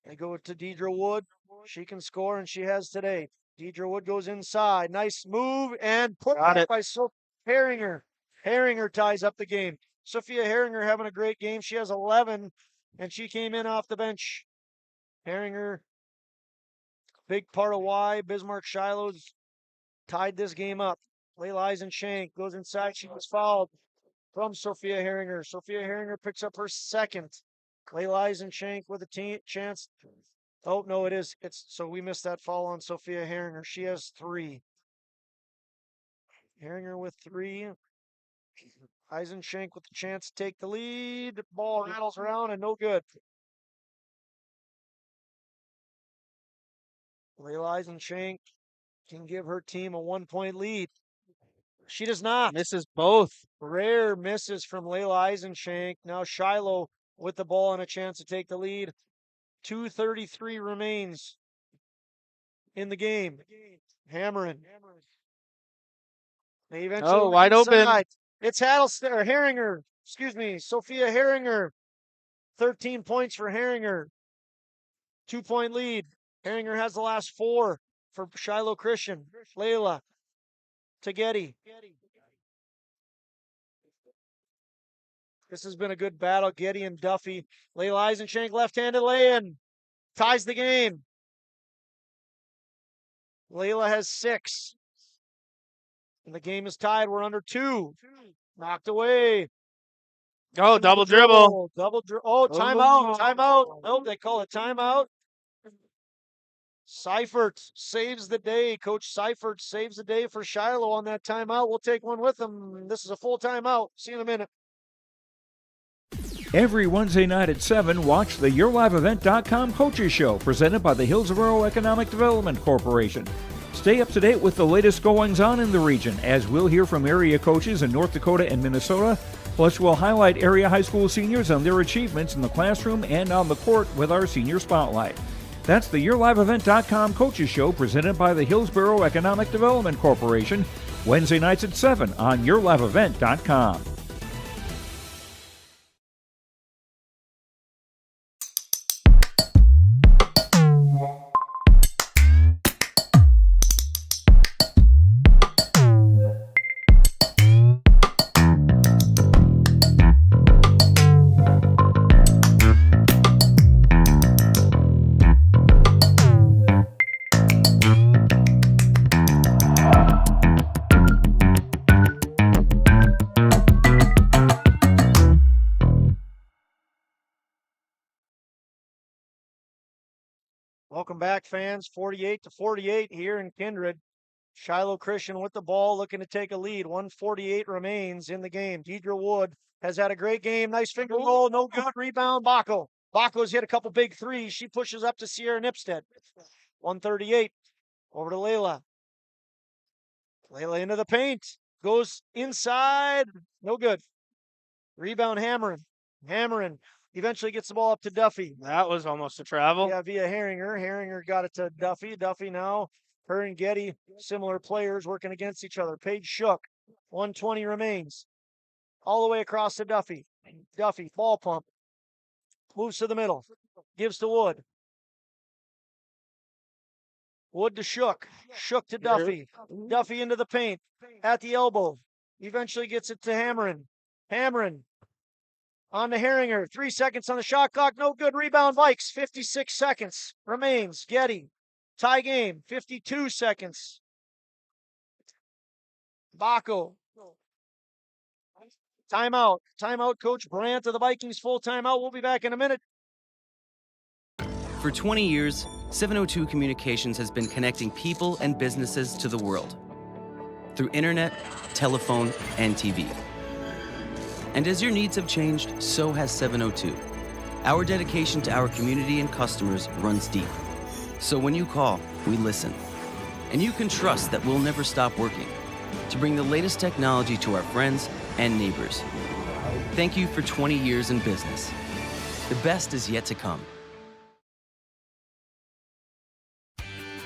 [SPEAKER 6] They go to Deidre Wood. She can score, and she has today. Deidre Wood goes inside. Nice move, and put back by Silk Herringer. Herringer ties up the game. Sophia Herringer having a great game. She has 11, and she came in off the bench. Herringer, big part of why Bismarck Shiloh's tied this game up. Layla Eisenshank goes inside. She was fouled from Sophia Herringer. Sophia Herringer picks up her second. Layla Eisenshank with a chance. Oh, no, it is. So we missed that foul on Sophia Herringer. She has 3. Herringer with 3. Eisenshank with the chance to take the lead. Ball rattles around and no good. Layla Eisenshank can give her team a 1-point lead. She does not.
[SPEAKER 7] Misses both.
[SPEAKER 6] Rare misses from Layla Eisenshank. Now Shiloh with the ball and a chance to take the lead. 2:33 remains in the game. Hammering. They eventually
[SPEAKER 7] wide open.
[SPEAKER 6] It's Herringer. Sophia Herringer. 13 points for Herringer. 2-point lead. Herringer has the last 4 for Shiloh Christian. Layla to Getty. This has been a good battle. Getty and Duffy. Layla Eisenshank left-handed lay-in. Ties the game. Layla has 6. And the game is tied. We're under 2. Knocked away.
[SPEAKER 7] Oh, double dribble.
[SPEAKER 6] Timeout. Timeout. Oh, they call it timeout. Seifert saves the day. Coach Seifert saves the day for Shiloh on that timeout. We'll take one with them. This is a full timeout. See you in a minute.
[SPEAKER 1] Every Wednesday night at 7, watch the YourLiveEvent.com Coaches Show presented by the Hillsborough Economic Development Corporation. Stay up to date with the latest goings-on in the region, as we'll hear from area coaches in North Dakota and Minnesota. Plus, we'll highlight area high school seniors and their achievements in the classroom and on the court with our Senior Spotlight. That's the YourLiveEvent.com Coaches Show presented by the Hillsborough Economic Development Corporation, Wednesday nights at 7 on YourLiveEvent.com.
[SPEAKER 6] Welcome back, fans. 48-48 here in Kindred. Shiloh Christian with the ball, looking to take a lead. 1:48 remains in the game. Deidre Wood has had a great game. Nice finger roll, no good. Rebound, Bacco. Bacco's hit a couple big threes. She pushes up to Sierra Nipstead. 1:38. Over to Layla. Layla into the paint. Goes inside. No good. Rebound, Hammering. Eventually gets the ball up to Duffy.
[SPEAKER 7] That was almost a travel.
[SPEAKER 6] Yeah, via Herringer. Herringer got it to Duffy. Duffy now, her and Getty, similar players working against each other. Paige Shook, 1:20 remains. All the way across to Duffy. Duffy, ball pump. Moves to the middle. Gives to Wood. Wood to Shook. Shook to Duffy. Duffy into the paint. At the elbow. Eventually gets it to Hammering. On to Herringer. 3 seconds on the shot clock. No good. Rebound Vikes. 56 seconds remains. Getty. Tie game. 52 seconds. Bacco. Timeout. Timeout, Coach Brandt of the Vikings. Full timeout. We'll be back in a minute.
[SPEAKER 14] For 20 years, 702 Communications has been connecting people and businesses to the world through internet, telephone, and TV. And as your needs have changed, so has 702. Our dedication to our community and customers runs deep. So when you call, we listen. And you can trust that we'll never stop working to bring the latest technology to our friends and neighbors. Thank you for 20 years in business. The best is yet to come.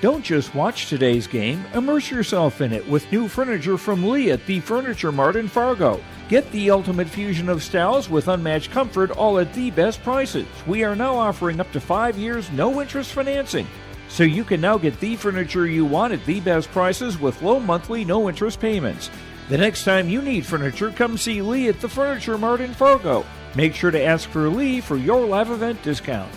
[SPEAKER 1] Don't just watch today's game, immerse yourself in it with new furniture from Lee at the Furniture Mart in Fargo. Get the ultimate fusion of styles with unmatched comfort, all at the best prices. We are now offering up to 5 years no-interest financing. So you can now get the furniture you want at the best prices with low monthly no-interest payments. The next time you need furniture, come see Lee at the Furniture Mart in Fargo. Make sure to ask for Lee for your live event discount.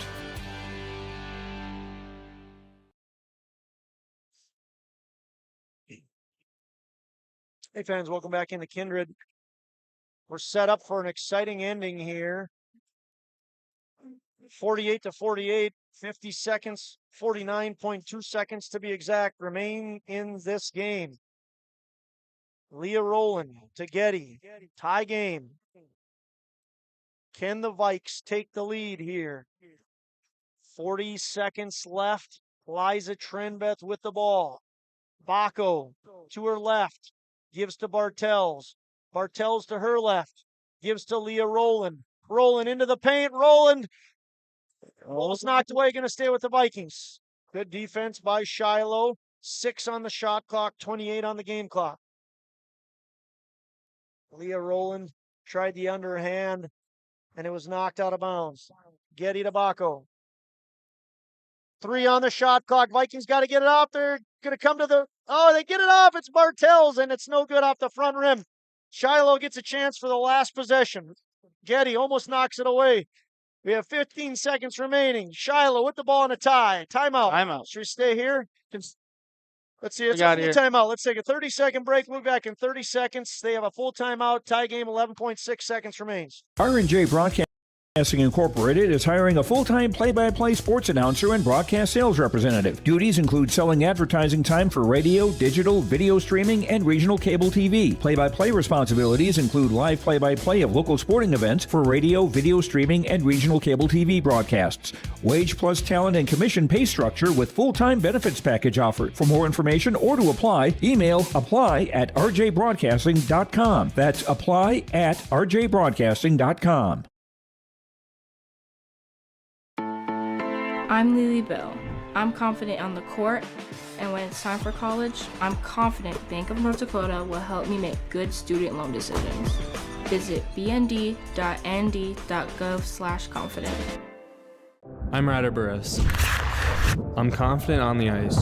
[SPEAKER 6] Hey fans, welcome back into Kindred. We're set up for an exciting ending here. 48-48, 50 seconds, 49.2 seconds to be exact, remain in this game. Leah Rowland to Getty, tie game. Can the Vikes take the lead here? 40 seconds left. Liza Trenbeth with the ball. Baco to her left. Gives to Bartels. Bartels to her left. Gives to Leah Rowland. Rowland into the paint. Rowland almost knocked away. Going to stay with the Vikings. Good defense by Shiloh. 6 on the shot clock. 28 on the game clock. Leah Rowland tried the underhand, and it was knocked out of bounds. Getty to Baco. 3 on the shot clock. Vikings got to get it off. They're going to come to the... Oh, they get it off. It's Bartels, and it's no good off the front rim. Shiloh gets a chance for the last possession. Getty almost knocks it away. We have 15 seconds remaining. Shiloh with the ball in a tie. Timeout.
[SPEAKER 7] Timeout.
[SPEAKER 6] Should we stay here? Let's see. It's
[SPEAKER 7] got
[SPEAKER 6] a full
[SPEAKER 7] here.
[SPEAKER 6] timeout. Let's take a 30-second break. We'll be back in 30 seconds. They have a full timeout. Tie game, 11.6 seconds remains.
[SPEAKER 1] R&J Broadcasting Incorporated is hiring a full-time play-by-play sports announcer and broadcast sales representative. Duties include selling advertising time for radio, digital, video streaming, and regional cable TV. Play-by-play responsibilities include live play-by-play of local sporting events for radio, video streaming, and regional cable TV broadcasts. Wage plus talent and commission pay structure with full-time benefits package offered. For more information or to apply, email apply@rjbroadcasting.com. That's apply@rjbroadcasting.com.
[SPEAKER 15] I'm Lily Bill. I'm confident on the court, and when it's time for college, I'm confident Bank of North Dakota will help me make good student loan decisions. Visit bnd.nd.gov/confident.
[SPEAKER 16] I'm Ryder Burris. I'm confident on the ice.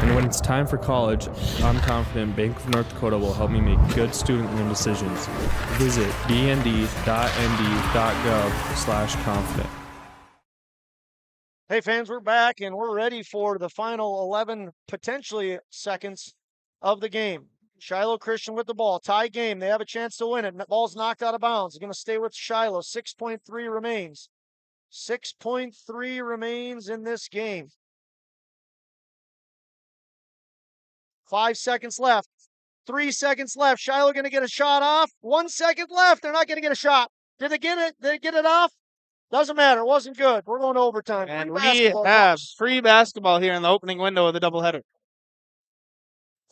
[SPEAKER 16] And when it's time for college, I'm confident Bank of North Dakota will help me make good student loan decisions. Visit bnd.nd.gov/confident.
[SPEAKER 6] Hey fans, we're back and we're ready for the final 11 potentially seconds of the game. Shiloh Christian with the ball. Tie game. They have a chance to win it. The ball's knocked out of bounds. They're going to stay with Shiloh. 6.3 remains. 6.3 remains in this game. 5 seconds left. 3 seconds left. Shiloh going to get a shot off. 1 second left. They're not going to get a shot. Did they get it? Did they get it off? Doesn't matter. It wasn't good. We're going to overtime.
[SPEAKER 7] And we have free basketball here in the opening window of the doubleheader.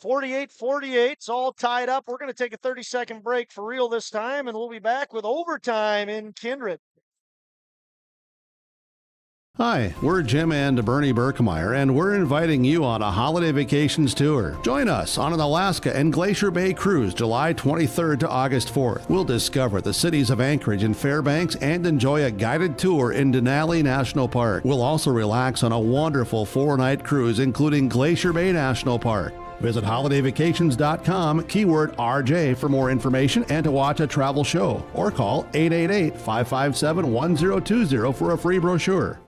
[SPEAKER 6] 48-48. It's all tied up. We're going to take a 30-second break for real this time, and we'll be back with overtime in Kindred.
[SPEAKER 5] Hi, we're Jim and Bernie Berkemeyer, and we're inviting you on a holiday vacations tour. Join us on an Alaska and Glacier Bay cruise July 23rd to August 4th. We'll discover the cities of Anchorage and Fairbanks and enjoy a guided tour in Denali National Park. We'll also relax on a wonderful 4-night cruise, including Glacier Bay National Park. Visit holidayvacations.com, keyword RJ for more information and to watch a travel show, or call 888-557-1020 for a free brochure.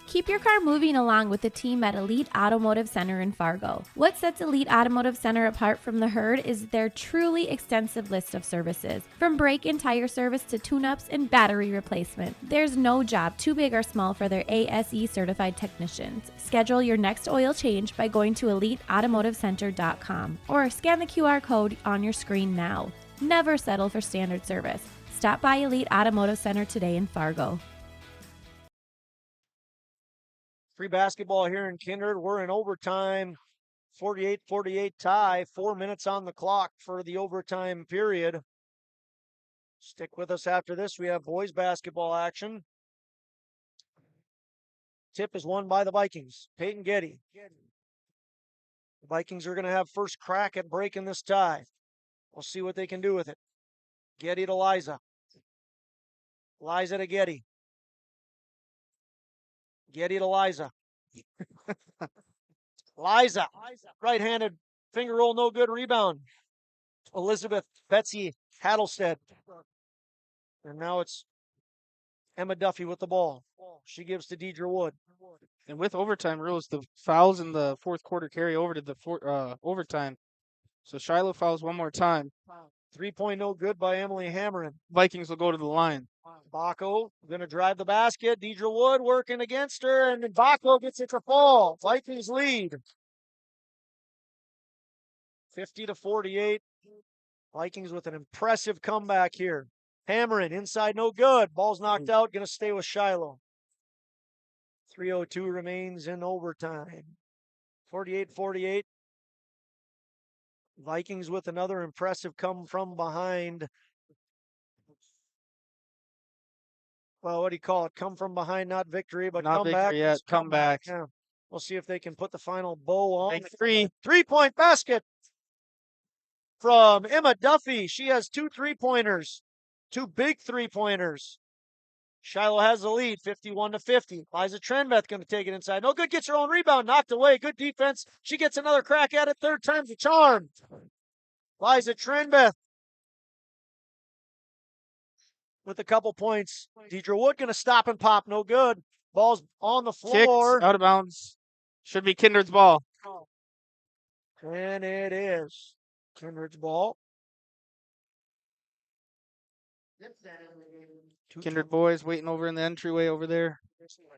[SPEAKER 17] Keep your car moving along with the team at Elite Automotive Center in Fargo. What sets Elite Automotive Center apart from the herd is their truly extensive list of services. From brake and tire service to tune-ups and battery replacement, there's no job too big or small for their ASE certified technicians. Schedule your next oil change by going to EliteAutomotiveCenter.com or scan the QR code on your screen now. Never settle for standard service. Stop by Elite Automotive Center today in Fargo.
[SPEAKER 6] Free basketball here in Kindred. We're in overtime. 48-48 tie. 4 minutes on the clock for the overtime period. Stick with us after this. We have boys basketball action. Tip is won by the Vikings. Peyton Getty. The Vikings are going to have first crack at breaking this tie. We'll see what they can do with it. Getty to Liza. Liza to Getty. Getty to Liza. Liza, right-handed finger roll, no good. Rebound. Elizabeth Betsy Hattlestead. And now it's Emma Duffy with the ball. She gives to Deidre Wood.
[SPEAKER 7] And with overtime rules, the fouls in the fourth quarter carry over to the overtime. So Shiloh fouls one more time.
[SPEAKER 6] 3-point no good by Emily Hammerin.
[SPEAKER 7] Vikings will go to the line.
[SPEAKER 6] Baco going to drive the basket. Deidre Wood working against her, and then Baco gets it to fall. Vikings lead 50-48. Vikings with an impressive comeback here. Hammerin inside, no good. Ball's knocked out. Going to stay with Shiloh. 3:02 remains in overtime. 48-48. Vikings with another impressive come from behind. Well, what do you call it? Come from behind, not victory, but
[SPEAKER 7] Not
[SPEAKER 6] comeback.
[SPEAKER 7] victory yet. Comeback.
[SPEAKER 6] Yeah. We'll see if they can put the final bow on.
[SPEAKER 7] Big three.
[SPEAKER 6] 3-point basket from Emma Duffy. She has 2 3-pointers, 2 big 3-pointers. Shiloh has the lead, 51-50. Liza Trenbeth going to take it inside. No good, gets her own rebound, knocked away. Good defense. She gets another crack at it. Third time's a charm. Liza Trenbeth with a couple points. Deidre Wood going to stop and pop. No good. Ball's on the floor.
[SPEAKER 7] Kicked out of bounds. Should be Kindred's ball.
[SPEAKER 6] And it is Kindred's ball.
[SPEAKER 7] Kindred boys waiting over in the entryway over there.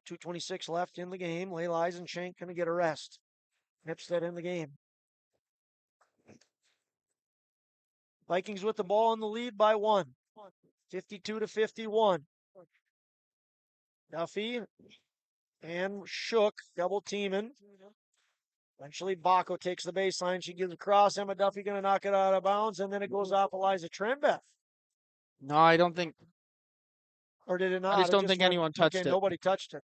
[SPEAKER 6] 2:26 left in the game. Layla Eisenschenk going to get a rest. Nipstead in the game. Vikings with the ball in the lead by 1. 52-51. Duffy and Shook double teaming. Eventually, Baco takes the baseline. She gives across. Emma Duffy going to knock it out of bounds, and then it goes off Eliza Trenbeth.
[SPEAKER 7] No, I don't think.
[SPEAKER 6] Or did it not?
[SPEAKER 7] I just don't think anyone touched it.
[SPEAKER 6] Nobody touched it.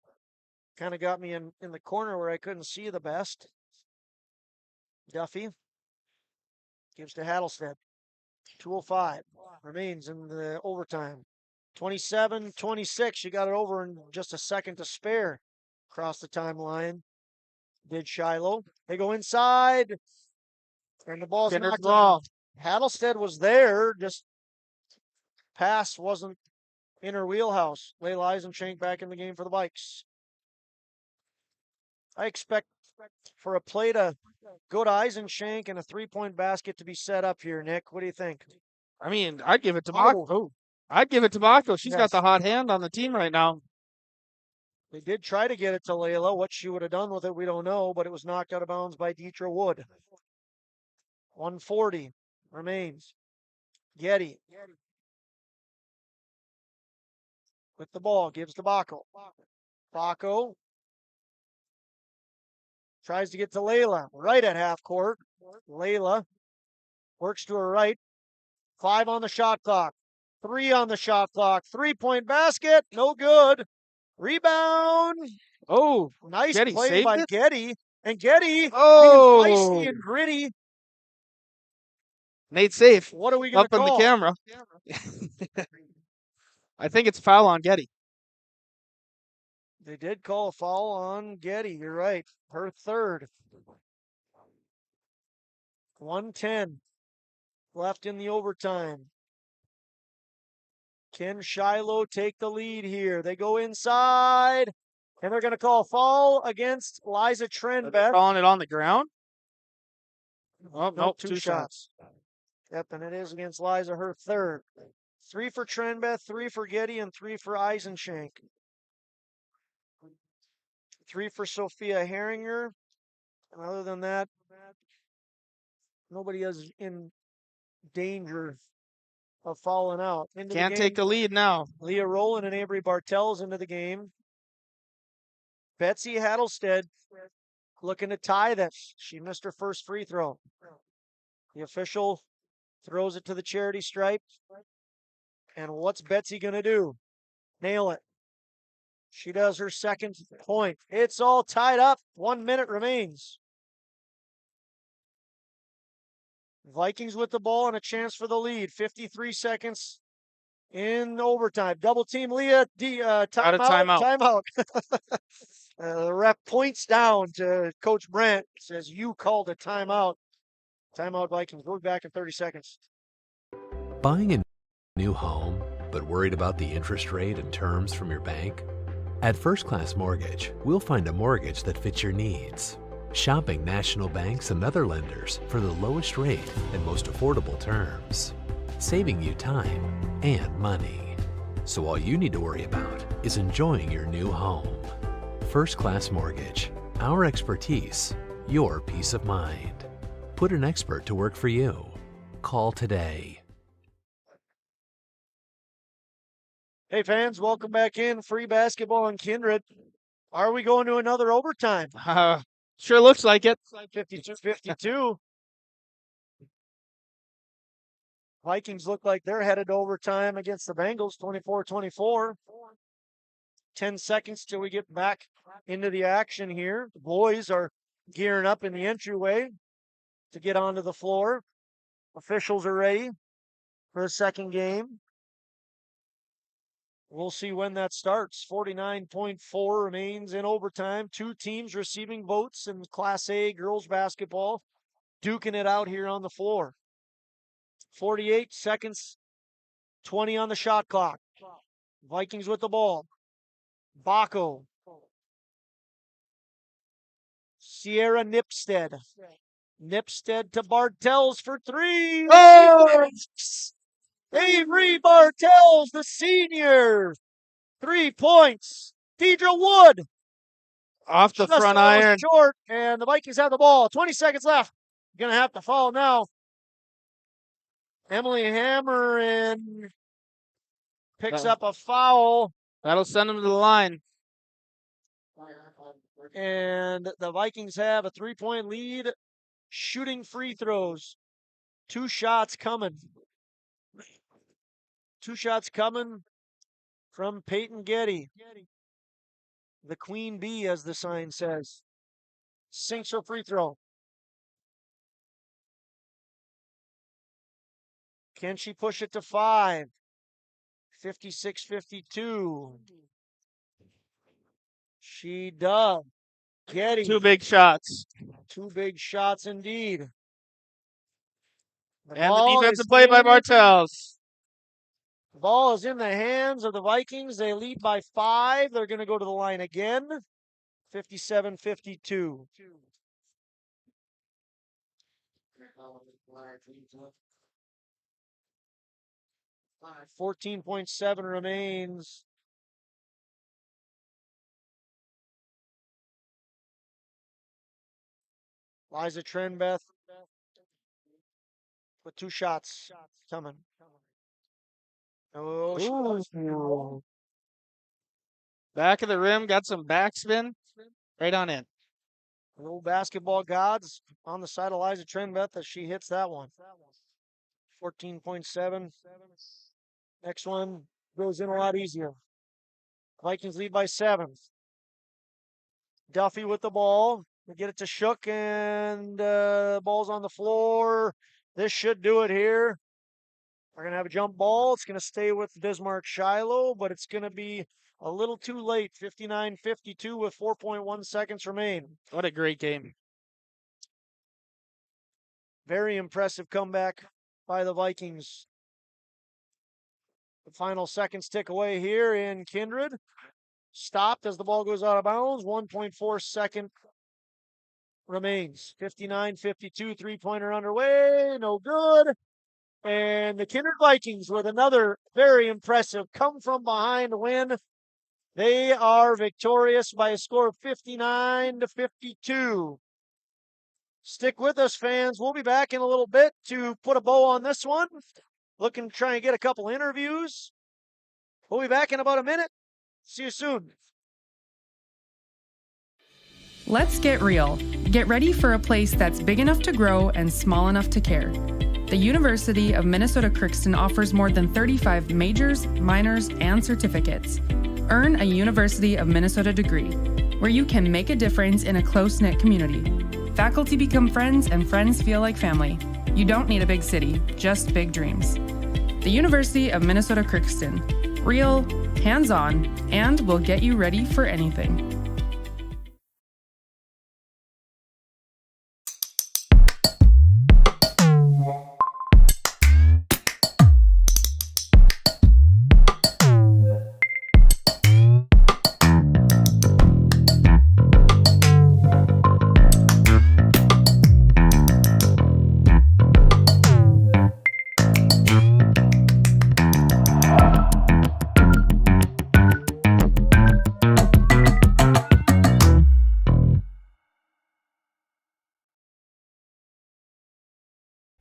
[SPEAKER 6] Kind of got me in the corner where I couldn't see the best. Duffy gives to Hattlestead. 2:05 remains in the overtime. 27-26. You got it over in just a second to spare. Across the timeline. Did Shiloh. They go inside. And the ball's knocked off. Hattlestead was there. Just pass wasn't in her wheelhouse. Layla Eisenschenk back in the game for the Vikes. I expect for a play to go to Eisenschenk and a 3-point basket to be set up here, Nick. What do you think?
[SPEAKER 7] I mean, I'd give it to Baco. Oh. I'd give it to Baco. She's got the hot hand on the team right now.
[SPEAKER 6] They did try to get it to Layla. What she would have done with it, we don't know, but it was knocked out of bounds by Deidre Wood. 1:40 remains. Getty with the ball, gives to Baco. Baco tries to get to Layla, right at half court. Layla works to her right. 5 on the shot clock. 3 on the shot clock. 3-point basket. No good. Rebound.
[SPEAKER 7] Oh,
[SPEAKER 6] nice
[SPEAKER 7] Getty
[SPEAKER 6] play by
[SPEAKER 7] it?
[SPEAKER 6] Getty. And Getty being feisty and gritty.
[SPEAKER 7] Nate safe.
[SPEAKER 6] What are we going to call?
[SPEAKER 7] Up on the camera. I think it's a foul on Getty.
[SPEAKER 6] They did call a foul on Getty. You're right. Her third. 1:10 left in the overtime. Can Shiloh take the lead here? They go inside, and they're going to call a foul against Liza Trenbeth.
[SPEAKER 7] Calling it on the ground? Oh, nope,
[SPEAKER 6] 2 shots. Yep, and it is against Liza, her third. 3 for Trenbeth, 3 for Getty, and 3 for Eisenschenk. 3 for Sophia Herringer. And other than that, nobody is in danger of falling out.
[SPEAKER 7] Can't take the lead now.
[SPEAKER 6] Leah Rowland and Avery Bartels into the game. Betsy Hattlestead looking to tie this. She missed her first free throw. The official throws it to the charity stripe. And what's Betsy going to do? Nail it. She does her second point. It's all tied up. 1 minute remains. Vikings with the ball and a chance for the lead. 53 seconds in overtime. Double team Leah. Timeout. The ref points down to Coach Brent, says, "You called a timeout." Timeout Vikings. We'll be back in 30 seconds.
[SPEAKER 18] Buying a new home, but worried about the interest rate and terms from your bank? At First Class Mortgage, we'll find a mortgage that fits your needs. Shopping national banks and other lenders for the lowest rate and most affordable terms, saving you time and money. So all you need to worry about is enjoying your new home. First Class Mortgage, our expertise, your peace of mind. Put an expert to work for you. Call today.
[SPEAKER 6] Hey fans, welcome back in. Free basketball on Kindred. Are we going to another overtime?
[SPEAKER 7] Sure looks like it.
[SPEAKER 6] 52-52. Vikings look like they're headed to overtime against the Bengals, 24-24. 10 seconds till we get back into the action here. The boys are gearing up in the entryway to get onto the floor. Officials are ready for the second game. We'll see when that starts. 49.4 remains in overtime. Two teams receiving votes in Class A girls basketball, duking it out here on the floor. 48 seconds, 20 on the shot clock. Vikings with the ball. Baco. Sierra Nipstead. Nipstead to Bartels for three. Oh! Avery Bartels, the senior. 3 points. Deidre Wood.
[SPEAKER 7] Off the
[SPEAKER 6] Just
[SPEAKER 7] front
[SPEAKER 6] a little
[SPEAKER 7] iron.
[SPEAKER 6] short, and the Vikings have the ball. 20 seconds left. Going to have to foul now. Emily Hammerin picks up a foul.
[SPEAKER 7] That'll send them to the line.
[SPEAKER 6] And the Vikings have a 3-point lead. Shooting free throws. 2 shots coming. 2 shots coming from Peyton Getty. The queen bee, as the sign says. Sinks her free throw. Can she push it to 5? 56-52. She does. Getty.
[SPEAKER 7] 2 big shots.
[SPEAKER 6] 2 big shots indeed.
[SPEAKER 7] And the defensive play by Bartels.
[SPEAKER 6] The ball is in the hands of the Vikings. They lead by 5. They're going to go to the line again. 57-52. 14.7 remains. Liza Trenbeth with 2 shots coming. Oh,
[SPEAKER 7] Back of the rim, got some backspin. Right on in.
[SPEAKER 6] little basketball gods on the side of Liza Trenbeth as she hits that one. 14.7. Next one goes in a lot easier. Vikings lead by 7. Duffy with the ball. We get it to Shook, and ball's on the floor. This should do it here. We're going to have a jump ball. It's going to stay with Bismarck Shiloh, but it's going to be a little too late. 59-52 with 4.1 seconds remain.
[SPEAKER 7] What a great game.
[SPEAKER 6] Very impressive comeback by the Vikings. The final seconds tick away here in Kindred. Stopped as the ball goes out of bounds. 1.4 second remains. 59-52, 3-pointer underway. No good. And the Kindred Vikings with another very impressive come from behind win. They are victorious by a score of 59-52. Stick with us, fans. We'll be back in a little bit to put a bow on this one. Looking to try and get a couple interviews. We'll be back in about a minute. See you soon.
[SPEAKER 19] Let's get real. Get ready for a place that's big enough to grow and small enough to care. The University of Minnesota Crookston offers more than 35 majors, minors, and certificates. Earn a University of Minnesota degree, where you can make a difference in a close-knit community. Faculty become friends, and friends feel like family. You don't need a big city, just big dreams. The University of Minnesota Crookston. Real, hands-on, and will get you ready for anything.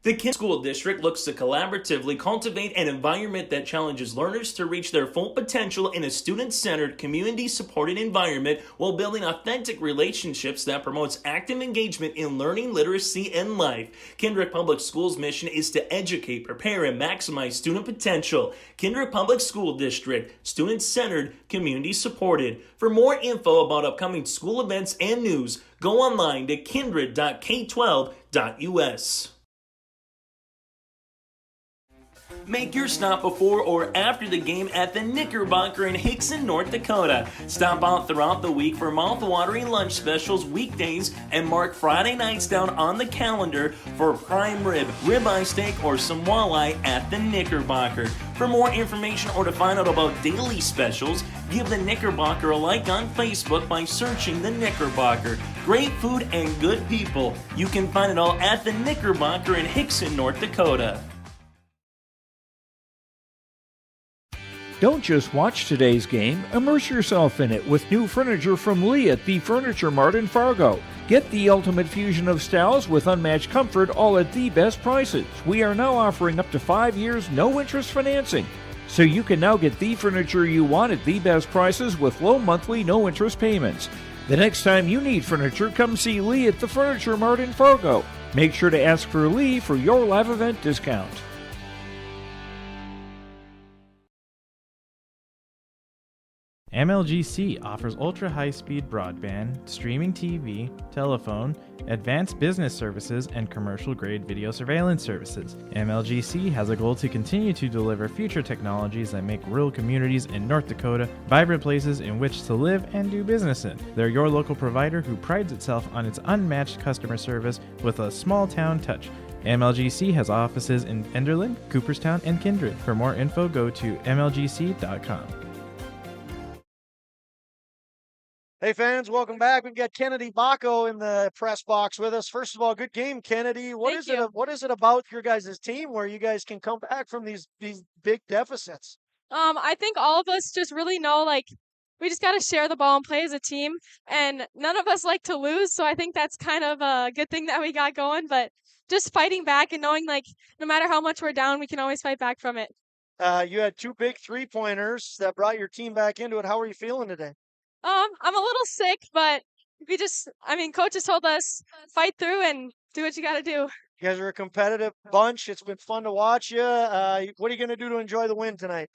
[SPEAKER 8] The Kindred School District looks to collaboratively cultivate an environment that challenges learners to reach their full potential in a student-centered, community-supported environment while building authentic relationships that promotes active engagement in learning, literacy, and life. Kindred Public Schools' mission is to educate, prepare, and maximize student potential. Kindred Public School District, student-centered, community-supported. For more info about upcoming school events and news, go online to kindred.k12.us. Make your stop before or after the game at the Knickerbocker in Hickson, North Dakota. Stop out throughout the week for mouth-watering lunch specials weekdays and mark Friday nights down on the calendar for prime rib, ribeye steak, or some walleye at the Knickerbocker. For more information or to find out about daily specials, give the Knickerbocker a like on Facebook by searching the Knickerbocker. Great food and good people. You can find it all at the Knickerbocker in Hickson, North Dakota.
[SPEAKER 1] Don't just watch today's game, immerse yourself in it with new furniture from Lee at the Furniture Mart in Fargo. Get the ultimate fusion of styles with unmatched comfort, all at the best prices. We are now offering up to 5 years no-interest financing. So you can now get the furniture you want at the best prices with low monthly no-interest payments. The next time you need furniture, come see Lee at the Furniture Mart in Fargo. Make sure to ask for Lee for your live event discount.
[SPEAKER 9] MLGC offers ultra-high-speed broadband, streaming TV, telephone, advanced business services, and commercial-grade video surveillance services. MLGC has a goal to continue to deliver future technologies that make rural communities in North Dakota vibrant places in which to live and do business in. They're your local provider who prides itself on its unmatched customer service with a small-town touch. MLGC has offices in Enderlin, Cooperstown, and Kindred. For more info, go to mlgc.com.
[SPEAKER 6] Hey fans, welcome back. We've got Kennedy Bacco in the press box with us. First of all, good game, Kennedy. What is it about your guys' team where you guys can come back from these big deficits?
[SPEAKER 20] I think all of us just really know, like, we just got to share the ball and play as a team, and none of us like to lose, so I think that's kind of a good thing that we got going, but just fighting back and knowing, like, no matter how much we're down, we can always fight back from it.
[SPEAKER 6] You had 2 big three-pointers that brought your team back into it. How are you feeling today?
[SPEAKER 20] I'm a little sick, but coach has told us fight through and do what you got to do.
[SPEAKER 6] You guys are a competitive bunch. It's been fun to watch you. What are you going to do to enjoy the win tonight?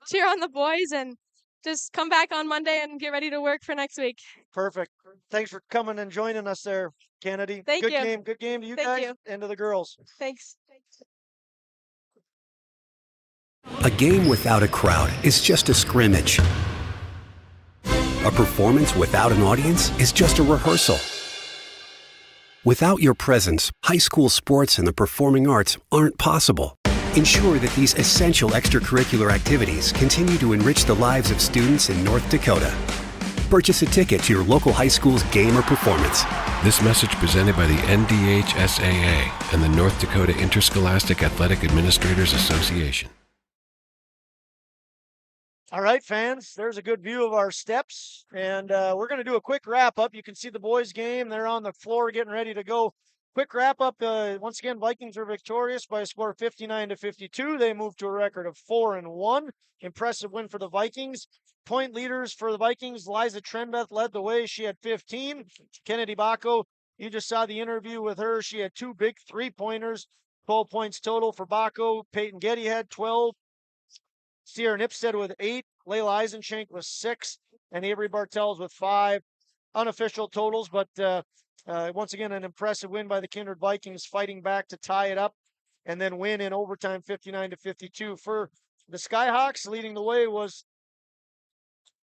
[SPEAKER 20] Cheer on the boys and just come back on Monday and get ready to work for next week.
[SPEAKER 6] Perfect. Thanks for coming and joining us there, Kennedy.
[SPEAKER 20] Thank you.
[SPEAKER 6] Good game to you
[SPEAKER 20] Thank
[SPEAKER 6] guys
[SPEAKER 20] you.
[SPEAKER 6] and to the girls.
[SPEAKER 20] Thanks.
[SPEAKER 10] A game without a crowd is just a scrimmage. A performance without an audience is just a rehearsal. Without your presence, high school sports and the performing arts aren't possible. Ensure that these essential extracurricular activities continue to enrich the lives of students in North Dakota. Purchase a ticket to your local high school's game or performance.
[SPEAKER 11] This message presented by the NDHSAA and the North Dakota Interscholastic Athletic Administrators Association.
[SPEAKER 6] All right, fans, there's a good view of our steps, and we're going to do a quick wrap-up. You can see the boys' game. They're on the floor getting ready to go. Quick wrap-up. Once again, Vikings are victorious by a score of 59-52. They move to a record of 4-1. Impressive win for the Vikings. Point leaders for the Vikings, Liza Trenbeth led the way. She had 15. Kennedy Bacco, you just saw the interview with her. She had 2 big three-pointers. 12 points total for Bacco. Peyton Getty had 12. Sierra Nipstead with 8, Layla Eisenschenk with 6, and Avery Bartels with 5. Unofficial totals, but once again, an impressive win by the Kindred Vikings, fighting back to tie it up and then win in overtime 59-52. For the Skyhawks, leading the way was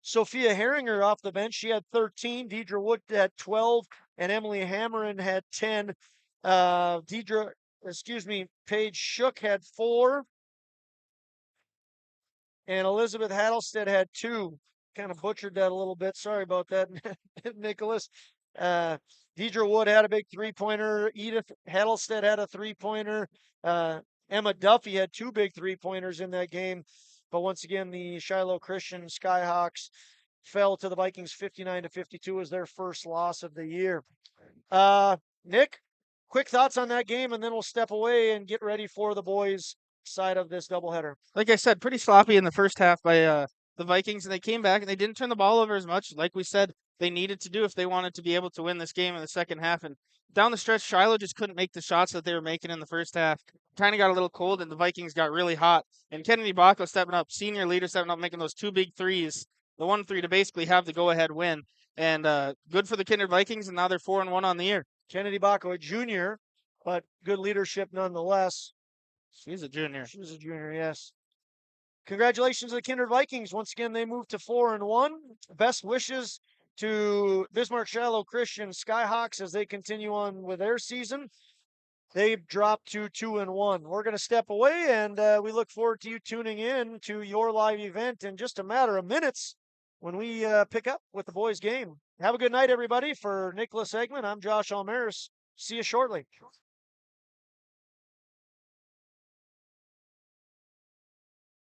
[SPEAKER 6] Sophia Herringer off the bench. She had 13. Deidre Wood had 12, and Emily Hammerin had 10. Paige Shook had 4. And Elizabeth Hattlestead had 2. Kind of butchered that a little bit. Sorry about that, Nicholas. Deidre Wood had a big three-pointer. Edith Hattlestead had a three-pointer. Emma Duffy had 2 big three-pointers in that game. But once again, the Shiloh Christian Skyhawks fell to the Vikings 59-52 as their first loss of the year. Nick, quick thoughts on that game, and then we'll step away and get ready for the boys' side of this doubleheader.
[SPEAKER 7] Like I said, pretty sloppy in the first half by the Vikings, and they came back and they didn't turn the ball over as much. Like we said, they needed to do if they wanted to be able to win this game in the second half. And down the stretch, Shiloh just couldn't make the shots that they were making in the first half. Kind of got a little cold, and the Vikings got really hot. And Kennedy Bacco stepping up, senior leader stepping up, making those two big threes, the 1-3 to basically have the go-ahead win. And good for the Kindred Vikings, and now they're 4-1 on the year.
[SPEAKER 6] Kennedy Bacco, a junior, but good leadership nonetheless.
[SPEAKER 7] She's a junior.
[SPEAKER 6] She's a junior, yes. Congratulations to the Kindred Vikings. Once again, they moved to 4-1. Best wishes to Bismarck Shiloh Christian Skyhawks as they continue on with their season. They've dropped to 2-1. We're going to step away, and we look forward to you tuning in to your live event in just a matter of minutes when we pick up with the boys' game. Have a good night, everybody. For Nicholas Eggman, I'm Josh Almaris. See you shortly.